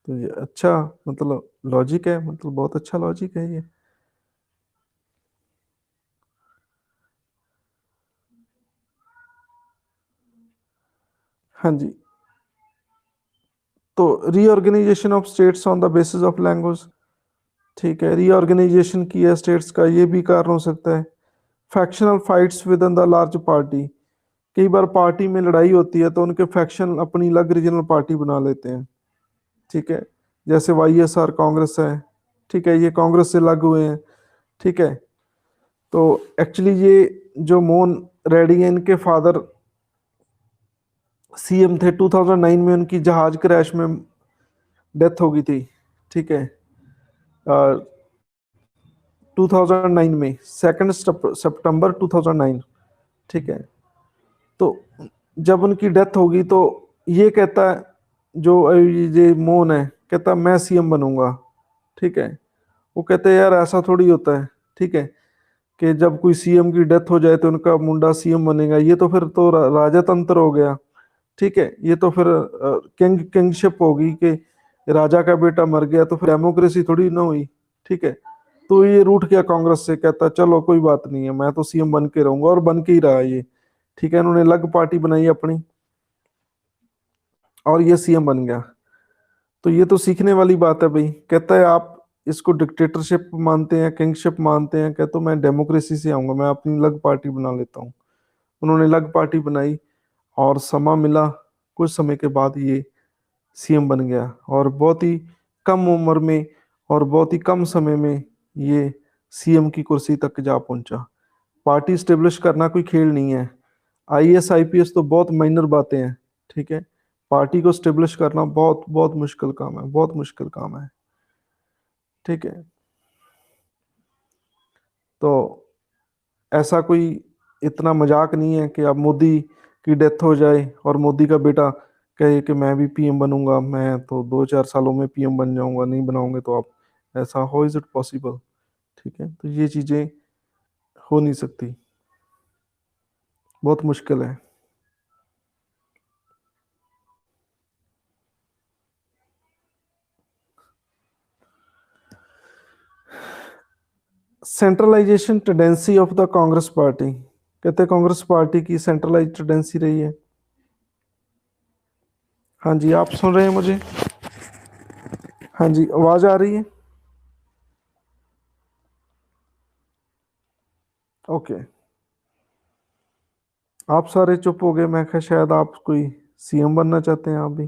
तो ये अच्छा मतलब लॉजिक है, मतलब बहुत अच्छा लॉजिक है ये। हाँ जी, तो reorganisation of states on the basis of language. ठीक है, रीऑर्गेनाइजेशन किया स्टेट्स का, ये भी कारण हो सकता है। Factional fights within the large party, कई बार पार्टी में लड़ाई होती है तो उनके फैक्शन अपनी अलग रीजनल पार्टी बना लेते हैं। ठीक है, जैसे YSR कांग्रेस है। ठीक है, ये कांग्रेस से अलग हुए हैं। ठीक है, तो एक्चुअली ये जो मोहन रेड्डी हैं, इनके फादर CM थे। 2009 में उनकी जहाज क्रैश में डेथ हो गई थी। ठीक है, 2009 में 2 सितंबर 2009। ठीक है, तो जब उनकी डेथ होगी तो ये कहता है, जो ये मोहन है कहता मैं CM बनूंगा। ठीक है, वो कहते हैं यार ऐसा थोड़ी होता है। ठीक है, कि जब कोई CM की डेथ हो जाए तो उनका मुंडा CM बनेगा, ये तो फिर तो राजतंत्र हो गया। ठीक है, ये तो फिर किंगशिप होगी कि राजा का बेटा मर गया तो फिर डेमोक्रेसी थोड़ी ना हुई। ठीक है, तो ये रूठ गया कांग्रेस से, कहता चलो कोई बात नहीं है, मैं तो CM बन के रहूंगा, और बन के ही रहा ये। ठीक है, इन्होंने अलग पार्टी बनाई अपनी और ये CM बन गया। तो ये तो सीखने वाली बात है भाई। कहता है आप इसको डिक्टेटरशिप मानते हैं, किंगशिप मानते हैं, कहते तो मैं डेमोक्रेसी से आऊंगा, मैं अपनी अलग पार्टी बना लेता हूँ। उन्होंने अलग पार्टी बनाई और समा मिला, कुछ समय के बाद ये CM बन गया, और बहुत ही कम उम्र में और बहुत ही कम समय में ये CM की कुर्सी तक जा पहुंचा। पार्टी स्टेब्लिश करना कोई खेल नहीं है। IAS IPS तो बहुत माइनर बातें हैं। ठीक है, पार्टी को स्टेब्लिश करना बहुत बहुत मुश्किल काम है, बहुत मुश्किल काम है। ठीक है, तो ऐसा कोई इतना मजाक नहीं है कि अब मोदी की डेथ हो जाए और मोदी का बेटा कहे कि मैं भी PM बनूंगा, मैं तो 2-4 सालों में PM बन जाऊंगा, नहीं बनाओगे तो आप, ऐसा हो इज इट पॉसिबल? ठीक है, तो ये चीजें हो नहीं सकती, बहुत मुश्किल है। Centralisation tendency of the Congress party, कहते हैं कांग्रेस पार्टी की सेंट्रलाइज टेंडेंसी रही है। हाँ जी, आप सुन रहे हैं मुझे? हाँ जी, आवाज आ रही है? ओके, आप सारे चुप हो गए, मैं क्या शायद आप कोई CM बनना चाहते हैं आप भी।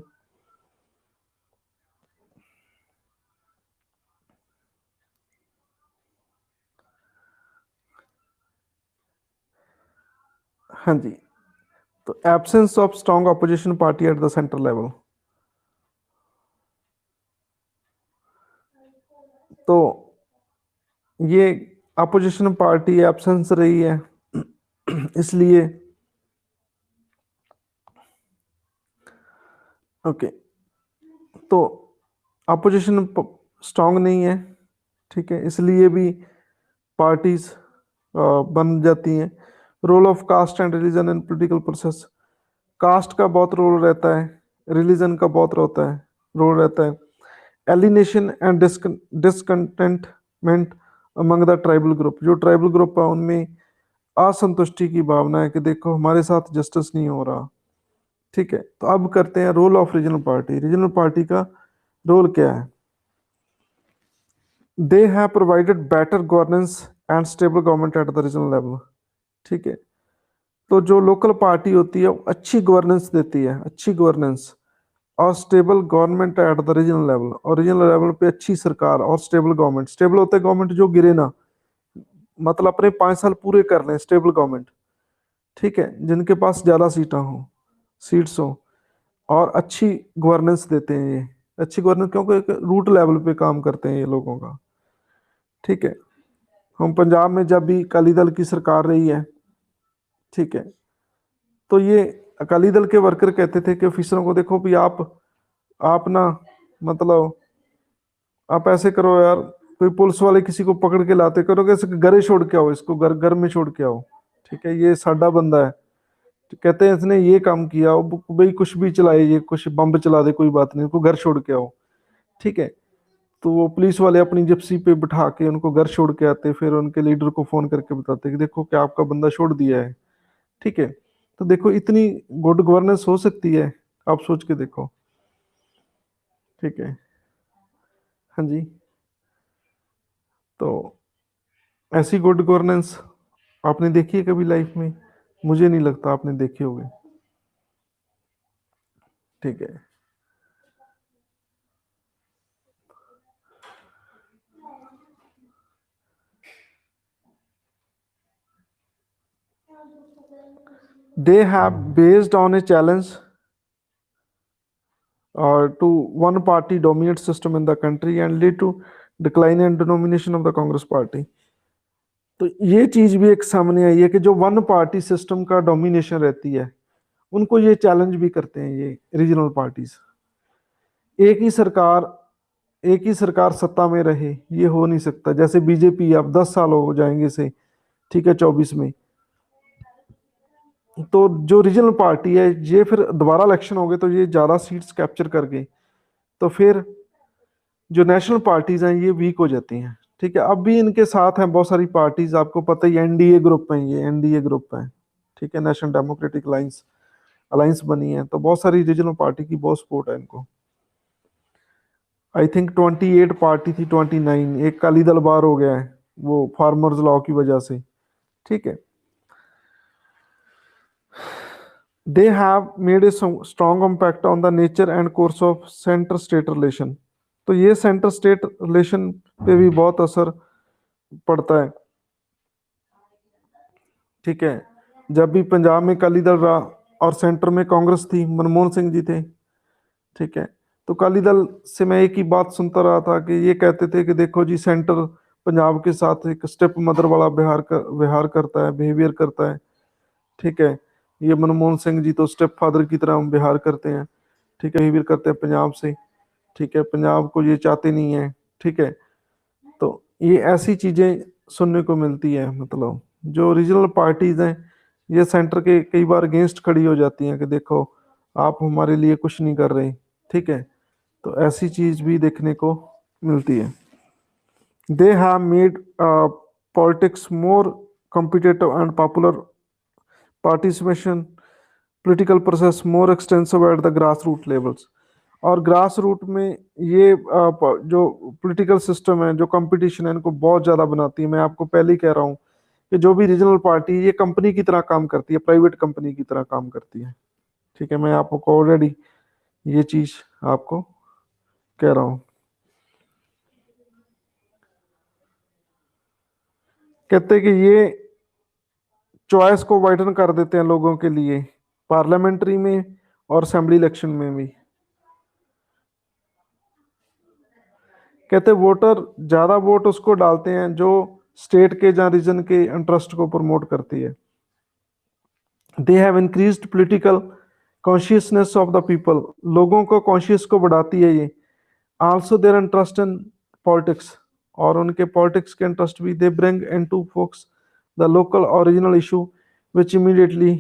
हाँ जी, तो absence of strong opposition party at the central level, तो ये अपोजिशन पार्टी एब्सेंस रही है इसलिए। ओके, तो अपोजिशन स्ट्रांग नहीं है। ठीक है, इसलिए भी पार्टीज बन जाती हैं। Role of caste and religion in political process, caste का बहुत रोल रहता है, रिलीजन का बहुत रहता है, रोल रहता है। Alienation and discontentment among the tribal group, जो ट्राइबल ग्रुप है उनमें असंतुष्टि की भावना है कि देखो हमारे साथ जस्टिस नहीं हो रहा। ठीक है, तो अब करते हैं role of regional party. Regional party का रोल क्या है? They have provided better governance and stable government at the regional level. ठीक है, तो जो लोकल पार्टी होती है वो अच्छी गवर्नेंस देती है, अच्छी गवर्नेंस और stable government at the regional level, और रीजनल लेवल पे अच्छी सरकार और स्टेबल गवर्नमेंट। स्टेबल होते हैं गवर्नमेंट जो गिरे ना, मतलब अपने 5 साल पूरे कर लें, स्टेबल गवर्नमेंट। ठीक है, जिनके पास ज़्यादा सीट्स हो और अच्छी गवर्नेंस देते हैं ये। अच्छी गवर्नेंस क्योंकि एक रूट लेवल पे काम करते हैं ये लोगों का। ठीक है, हम पंजाब में जब भी अकाली दल की सरकार रही है, ठीक है, तो ये अकाली दल के वर्कर कहते थे कि ऑफिसरों को, देखो भी आप ना, मतलब आप ऐसे करो यार, कोई पुलिस वाले किसी को पकड़ के लाते करो कि इसको घरे छोड़ के आओ, इसको घर में छोड़ के आओ। ठीक है, ये साडा बंदा है, तो कहते हैं इसने ये काम किया, भाई कुछ भी चलाए, ये कुछ बम चला दे, कोई बात नहीं, उनको घर छोड़ के आओ। ठीक है, तो वो पुलिस वाले अपनी जिप्सी पे बिठा के उनको घर छोड़ के आते, फिर उनके लीडर को फोन करके बताते कि देखो क्या आपका बंदा छोड़ दिया है। ठीक है, तो देखो इतनी गुड गवर्नेंस हो सकती है, आप सोच के देखो। ठीक है, हाँ जी, तो ऐसी गुड गवर्नेंस आपने देखी है कभी लाइफ में? मुझे नहीं लगता आपने देखे होंगे। ठीक है, they have based on a challenge to one party dominant system in the country and lead to decline and denomination of the Congress party। तो ये चीज भी एक सामने आई है कि जो वन पार्टी सिस्टम का डोमिनेशन रहती है, उनको ये चैलेंज भी करते हैं ये रीजनल पार्टीज। एक ही सरकार एक ही सरकार सत्ता में रहे, ये हो नहीं सकता। जैसे बीजेपी अब 10 साल हो जाएंगे से, ठीक है, 24 में, तो जो रीजनल पार्टी है ये फिर दोबारा इलेक्शन हो गए तो ये ज्यादा सीट्स कैप्चर कर गई, तो फिर जो नेशनल पार्टीज हैं ये वीक हो जाती हैं। ठीक है, अब भी इनके साथ हैं बहुत सारी पार्टीज, आपको पता ही, एनडीए ग्रुप है, ये एनडीए ग्रुप है। ठीक है, नेशनल डेमोक्रेटिक अलायंस अलायंस बनी है, तो बहुत सारी रीजनल पार्टी की बहुत सपोर्ट है इनको। आई थिंक 28 पार्टी थी, 29, एक अकाली दल बाहर हो गया है वो फार्मर्स लॉ की वजह से। ठीक है, they have made a strong impact on the nature and course of centre state relation. तो ये सेंटर स्टेट रिलेशन पे भी बहुत असर पड़ता है। ठीक है, जब भी पंजाब में अकाली दल रहा और सेंटर में कांग्रेस थी, मनमोहन सिंह जी थे। ठीक है, तो अकाली दल से मैं एक ही बात सुनता रहा था कि ये कहते थे कि देखो जी, सेंटर पंजाब के साथ एक स्टेप मदर वाला व्यवहार करता है, बिहेवियर करता है। ठीक है, ये मनमोहन सिंह जी तो स्टेप फादर की तरह व्यवहार करते हैं। ठीक है, बिहेवियर करते हैं पंजाब से। ठीक है, पंजाब को ये चाहते नहीं है। ठीक है, तो ये ऐसी चीजें सुनने को मिलती है, मतलब जो रीजनल पार्टीज हैं ये सेंटर के कई बार अगेंस्ट खड़ी हो जाती हैं कि देखो आप हमारे लिए कुछ नहीं कर रहे। ठीक है, तो ऐसी चीज भी देखने को मिलती है। They have made politics more competitive and popular participation political process more extensive at the grass root levels. और ग्रास रूट में ये जो पॉलिटिकल सिस्टम है, जो कंपटीशन है, इनको बहुत ज़्यादा बनाती है। मैं आपको पहले ही कह रहा हूँ कि जो भी रीजनल पार्टी है ये कंपनी की तरह काम करती है, प्राइवेट कंपनी की तरह काम करती है। ठीक है, मैं आपको ऑलरेडी ये चीज़ आपको कह रहा हूँ। कहते हैं कि ये चॉइस को वाइडन कर देते हैं लोगों के लिए, पार्लियामेंट्री में और असेंबली इलेक्शन में भी। कहते वोटर ज्यादा वोट उसको डालते हैं जो स्टेट के या रीजन के इंटरेस्ट को प्रमोट करती है। They have increased political consciousness of the people. लोगों को कॉन्शियस को बढ़ाती है ये। Also their interest in politics, और उनके पॉलिटिक्स के इंटरेस्ट भी। They bring into focus the local original issue which immediately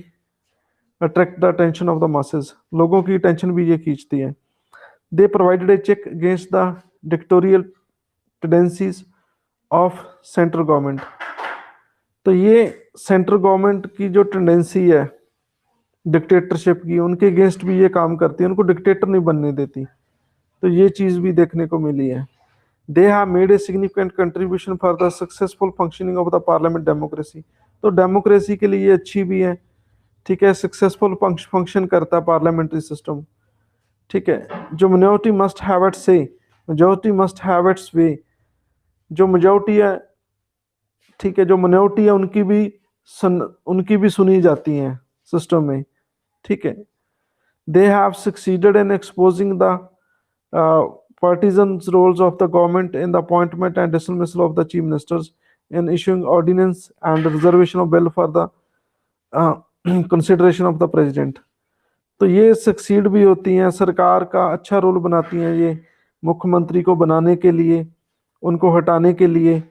attract the attention of the masses. लोगों की अटेंशन भी ये खींचती है। They provided a check against the dictatorial tendencies of central government. तो ये सेंट्रल गवर्नमेंट की जो टेंडेंसी है डिक्टेटरशिप की, उनके अगेंस्ट भी ये काम करती है, उनको डिक्टेटर नहीं बनने देती। तो ये चीज भी देखने को मिली है। They have made a significant contribution for the successful functioning of the parliament democracy. तो डेमोक्रेसी के लिए ये अच्छी भी है। ठीक है, सक्सेसफुल फंक्शन करता है पार्लियामेंट्री सिस्टम। ठीक है, जो मिनोरिटी मस्ट हैव इट्स से, मेजोरिटी मस्ट हैव इट्स वे। जो मेजोरिटी है, ठीक है, जो मिनोरिटी है उनकी भी उनकी भी सुनी जाती हैं सिस्टम में, ठीक है। They have succeeded in exposing the partisans roles of the government in the appointment and dismissal of the chief ministers, in issuing ordinance and reservation of bill for the uh, consideration of the president। तो ये succeed भी होती हैं, सरकार का अच्छा role बनाती हैं ये मुख्यमंत्री को बनाने के लिए, उनको हटाने के लिए,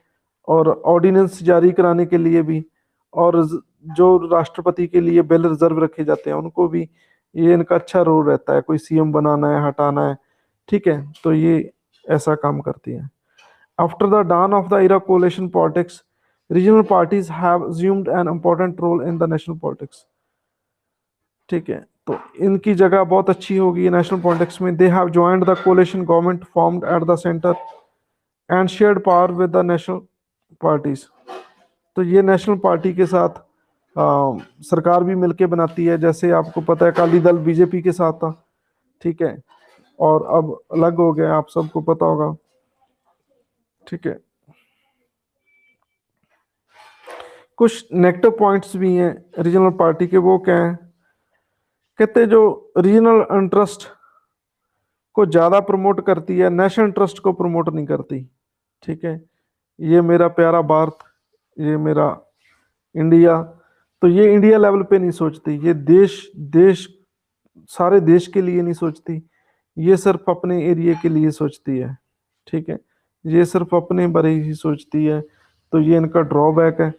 और ऑर्डिनेंस जारी कराने के लिए भी, और जो राष्ट्रपति के लिए बिल रिजर्व रखे जाते हैं उनको भी ये इनका अच्छा रोल रहता है, कोई सीएम बनाना है, हटाना है, ठीक है। तो ये ऐसा काम करती है। After the dawn of the era coalition politics, regional parties have assumed an important role in the national politics, ठीक है। तो इनकी जगह बहुत अच्छी होगी नेशनल पॉलिटिक्स में। They have joined the कोalition government formed at the centre and shared power with the national parties. तो ये नेशनल पार्टी के साथ सरकार भी मिलके बनाती है, जैसे आपको पता है अकाली दल बीजेपी के साथ था, ठीक है, और अब अलग हो गया, आप सबको पता होगा, ठीक है। कुछ नेगेटिव पॉइंट्स भी हैं रीजनल पार्टी के, वो क्या है, कहते हैं जो रीजनल इंटरेस्ट को ज़्यादा प्रमोट करती है, नेशनल इंटरेस्ट को प्रमोट नहीं करती, ठीक है। ये मेरा प्यारा भारत, ये मेरा इंडिया, तो ये इंडिया लेवल पे नहीं सोचती, ये देश देश सारे देश के लिए नहीं सोचती, ये सिर्फ अपने एरिया के लिए सोचती है, ठीक है। ये सिर्फ अपने बारे ही सोचती है, तो ये इनका ड्रॉबैक है।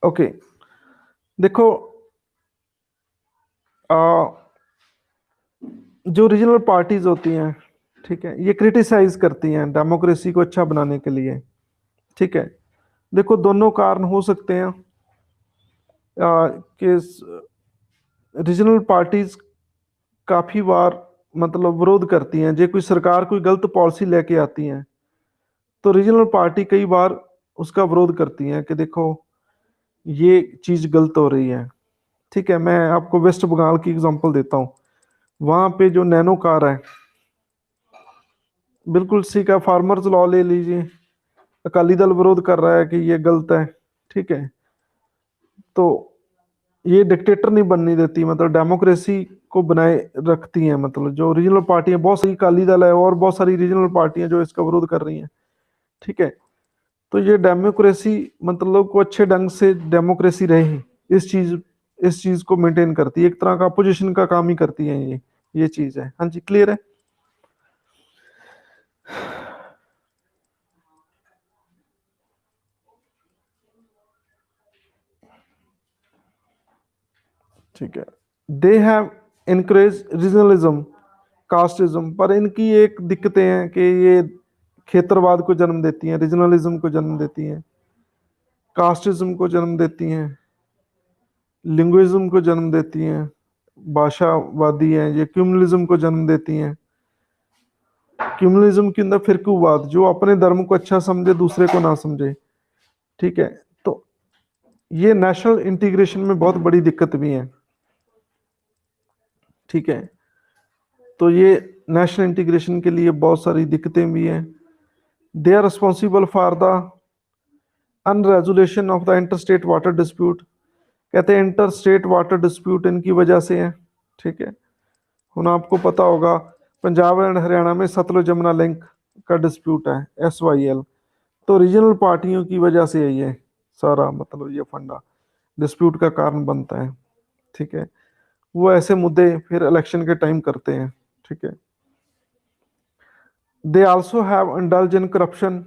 ओके, देखो जो रीजनल पार्टीज होती हैं, ठीक है, ये क्रिटिसाइज करती हैं डेमोक्रेसी को अच्छा बनाने के लिए, ठीक है। देखो दोनों कारण हो सकते हैं कि रीजनल पार्टीज काफ़ी बार मतलब विरोध करती हैं, जो कोई सरकार कोई गलत पॉलिसी लेके आती हैं तो रीजनल पार्टी कई बार उसका विरोध करती हैं कि देखो ये चीज़ गलत हो रही है, ठीक है। मैं आपको वेस्ट बंगाल की एग्जांपल देता हूँ, वहाँ पे जो नैनो कार है, बिल्कुल ठीक है, फार्मर्स लॉ ले लीजिए, अकाली दल विरोध कर रहा है कि ये गलत है, ठीक है। तो ये डिक्टेटर नहीं बनने देती, मतलब डेमोक्रेसी को बनाए रखती हैं, मतलब जो रीजनल पार्टी है, बहुत सारी अकाली दल है और बहुत सारी रीजनल पार्टियां जो इसका विरोध कर रही हैं, ठीक है। तो ये डेमोक्रेसी मतलब को अच्छे ढंग से डेमोक्रेसी रहे, इस चीज को मेंटेन करती है, एक तरह का अपोजिशन का काम ही करती है ये चीज है। हाँ जी, क्लियर है। ठीक है, they have encourage regionalism casteism, पर इनकी एक दिक्कतें हैं कि ये क्षेत्रवाद को जन्म देती हैं, रीजनलिज्म को जन्म देती हैं, कास्टिज्म को जन्म देती हैं, लिंग्विज्म को जन्म देती हैं, भाषावादी हैं, ये क्यूमलिज्म को जन्म देती हैं। क्यूमलिज्म के अंदर फिरकूवाद, जो अपने धर्म को अच्छा समझे दूसरे को ना समझे, ठीक है। तो ये नेशनल इंटीग्रेशन में बहुत बड़ी दिक्कत भी है, ठीक है। तो ये नेशनल इंटीग्रेशन के लिए बहुत सारी दिक्कतें भी हैं। They are responsible for the unregulation of the inter state water dispute, कहते हैं इंटर स्टेट वाटर डिस्प्यूट इनकी वजह से है, ठीक है। ਹੁਣ आपको पता होगा पंजाब एंड हरियाणा में सतलुज यमुना लिंक का डिस्प्यूट है, SYL, तो रीजनल पार्टियों की वजह से है ये सारा, मतलब ये फंडा डिस्प्यूट का कारण बनता है, ठीक है। वो ऐसे मुद्दे फिर इलेक्शन के टाइम करते हैं, ठीक है। They also have indulge in corruption,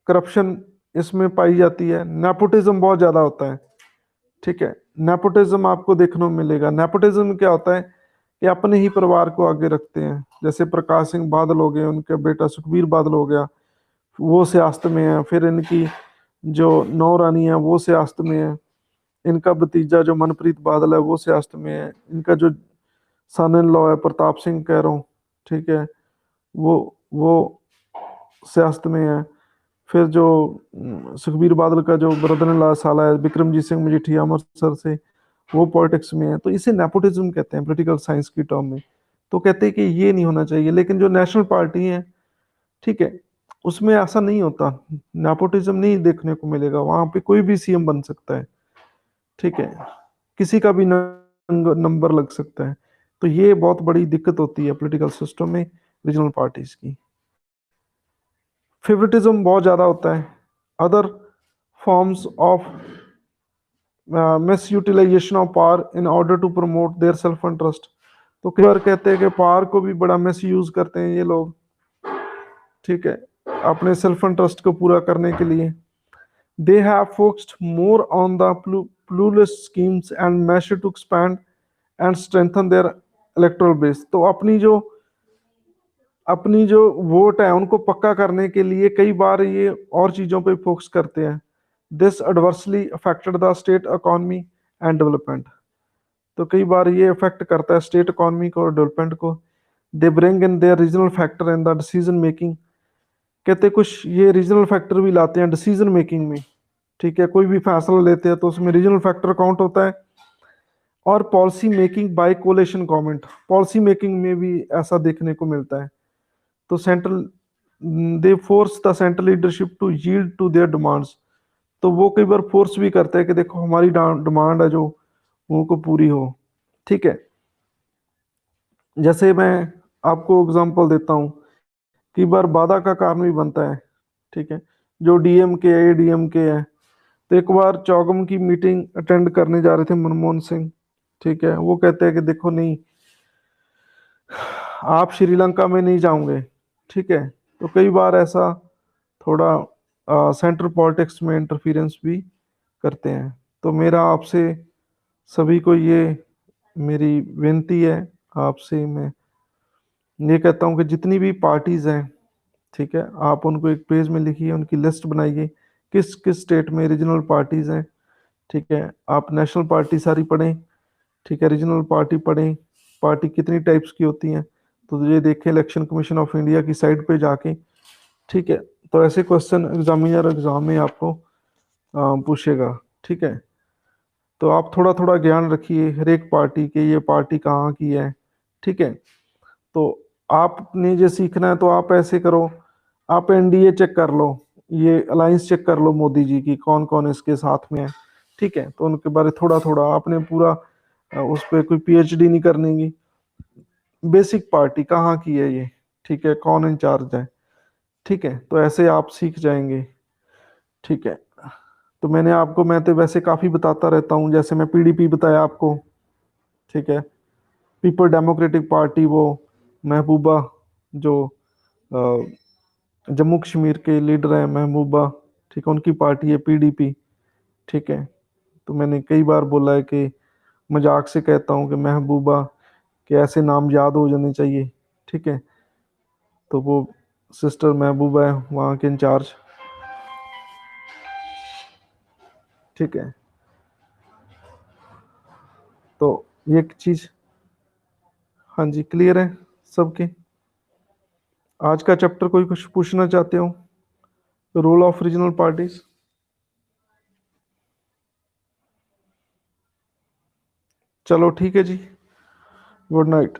corruption इसमें पाई जाती है। नेपोटिज्म बहुत ज़्यादा होता है, ठीक है। नेपोटिज्म आपको देखने को मिलेगा। नेपोटिज्म क्या होता है कि अपने ही परिवार को आगे रखते हैं, जैसे प्रकाश सिंह बादल हो गए, उनका बेटा सुखबीर बादल हो गया, वो सियासत में है। फिर इनकी जो नौ रानी है वो सियासत में है, इनका भतीजा जो मनप्रीत बादल है वो सियासत में है, इनका जो सन इन लॉ है प्रताप सिंह कह रहा हूँ, ठीक है, वो सियासत में है। फिर जो सुखबीर बादल का जो ब्रदर इन लॉ साला है विक्रमजीत सिंह मजीठिया अमृतसर से, वो पॉलिटिक्स में है। तो इसे नेपोटिज्म कहते हैं पॉलिटिकल साइंस की टर्म में। तो कहते हैं कि ये नहीं होना चाहिए, लेकिन जो नेशनल पार्टी है ठीक है, उसमें ऐसा नहीं होता, नेपोटिज्म नहीं देखने को मिलेगा, वहां पे कोई भी सीएम बन सकता है। ठीक है, किसी का भी नंबर लग सकता है। तो ये बहुत बड़ी दिक्कत होती है पॉलिटिकल सिस्टम में रीजनल पार्टीज की। फेवरेटिज्म बहुत ज्यादा होता है। Other forms of mis utilisation of power in order to promote their self interest. तो कई बार कहते हैं कि पावर को भी बड़ा मिस यूज करते हैं ये लोग, ठीक है, अपने सेल्फ इंटरेस्ट को पूरा करने के लिए। They have focused more on the pluralist schemes and measure to expand and strengthen their electoral base. तो अपनी जो वोट है उनको पक्का करने के लिए कई बार ये और चीजों पे फोकस करते हैं। This adversely affected the state economy and development. तो कई बार ये अफेक्ट करता है स्टेट इकोनॉमी को और डेवलपमेंट को। They bring in their regional factor in the decision making. कहते कुछ ये रीजनल फैक्टर भी लाते हैं डिसीजन मेकिंग में। ठीक है, कोई भी फैसला लेते हैं तो उसमें रीजनल फैक्टर काउंट होता है। और policy making by coalition government, policy making में भी ऐसा देखने को मिलता है। तो central they force the central leadership to yield to their demands. तो वो कई बार फोर्स भी करते हैं कि देखो हमारी डिमांड है जो वो को पूरी हो। ठीक है, जैसे मैं आपको एग्जांपल देता हूँ, कई बार बाधा का कारण भी बनता है। ठीक है, जो डीएमके है, डीएमके है। तो एक बार चौगम की मीटिंग अटेंड करने जा रहे थे मनमोहन सिंह। ठीक है, वो कहते हैं कि देखो नहीं, आप श्रीलंका में नहीं जाओगे। ठीक है, तो कई बार ऐसा थोड़ा सेंट्रल पॉलिटिक्स में इंटरफेरेंस भी करते हैं। तो मेरा आपसे सभी को ये मेरी विनती है, आपसे मैं ये कहता हूँ कि जितनी भी पार्टीज हैं, ठीक है, आप उनको एक पेज में लिखिए, उनकी लिस्ट बनाइए किस किस स्टेट में रीजनल पार्टीज हैं। ठीक है, आप नेशनल पार्टी सारी पढ़ें, ठीक है, रीजनल पार्टी पढ़ें, पार्टी कितनी टाइप्स की होती हैं तो ये देखें इलेक्शन कमीशन ऑफ इंडिया की साइट पे जाके। ठीक है, तो ऐसे क्वेश्चन एग्जामिनर एग्जाम में आपको पूछेगा। ठीक है, तो आप थोड़ा थोड़ा ज्ञान रखिए हर एक पार्टी के, ये पार्टी कहाँ की है। ठीक है, तो आपने जो सीखना है तो आप ऐसे करो, आप एनडीए चेक कर लो, ये अलायंस चेक कर लो मोदी जी की, कौन कौन इसके साथ में है। ठीक है, तो उनके बारे थोड़ा थोड़ा आपने पूरा उस पर कोई पीएचडी नहीं करनी की, बेसिक पार्टी कहाँ की है ये, ठीक है, कौन इंचार्ज है। ठीक है, तो ऐसे आप सीख जाएंगे। ठीक है, तो मैं तो वैसे काफ़ी बताता रहता हूँ, जैसे मैं पीडीपी बताया आपको। ठीक है, पीपल डेमोक्रेटिक पार्टी, वो महबूबा जो जम्मू कश्मीर के लीडर हैं महबूबा, ठीक है, उनकी पार्टी है पीडीपी। ठीक है, तो मैंने कई बार बोला है कि मजाक से कहता हूँ कि महबूबा के ऐसे नाम याद हो जाने चाहिए। ठीक है, तो वो सिस्टर महबूबा है वहाँ के इंचार्ज। ठीक है, तो ये एक चीज़, हाँ जी, क्लियर है सबके। आज का चैप्टर कोई कुछ पूछना चाहते हो, रोल ऑफ रीजनल पार्टीज? चलो ठीक है जी, गुड नाइट।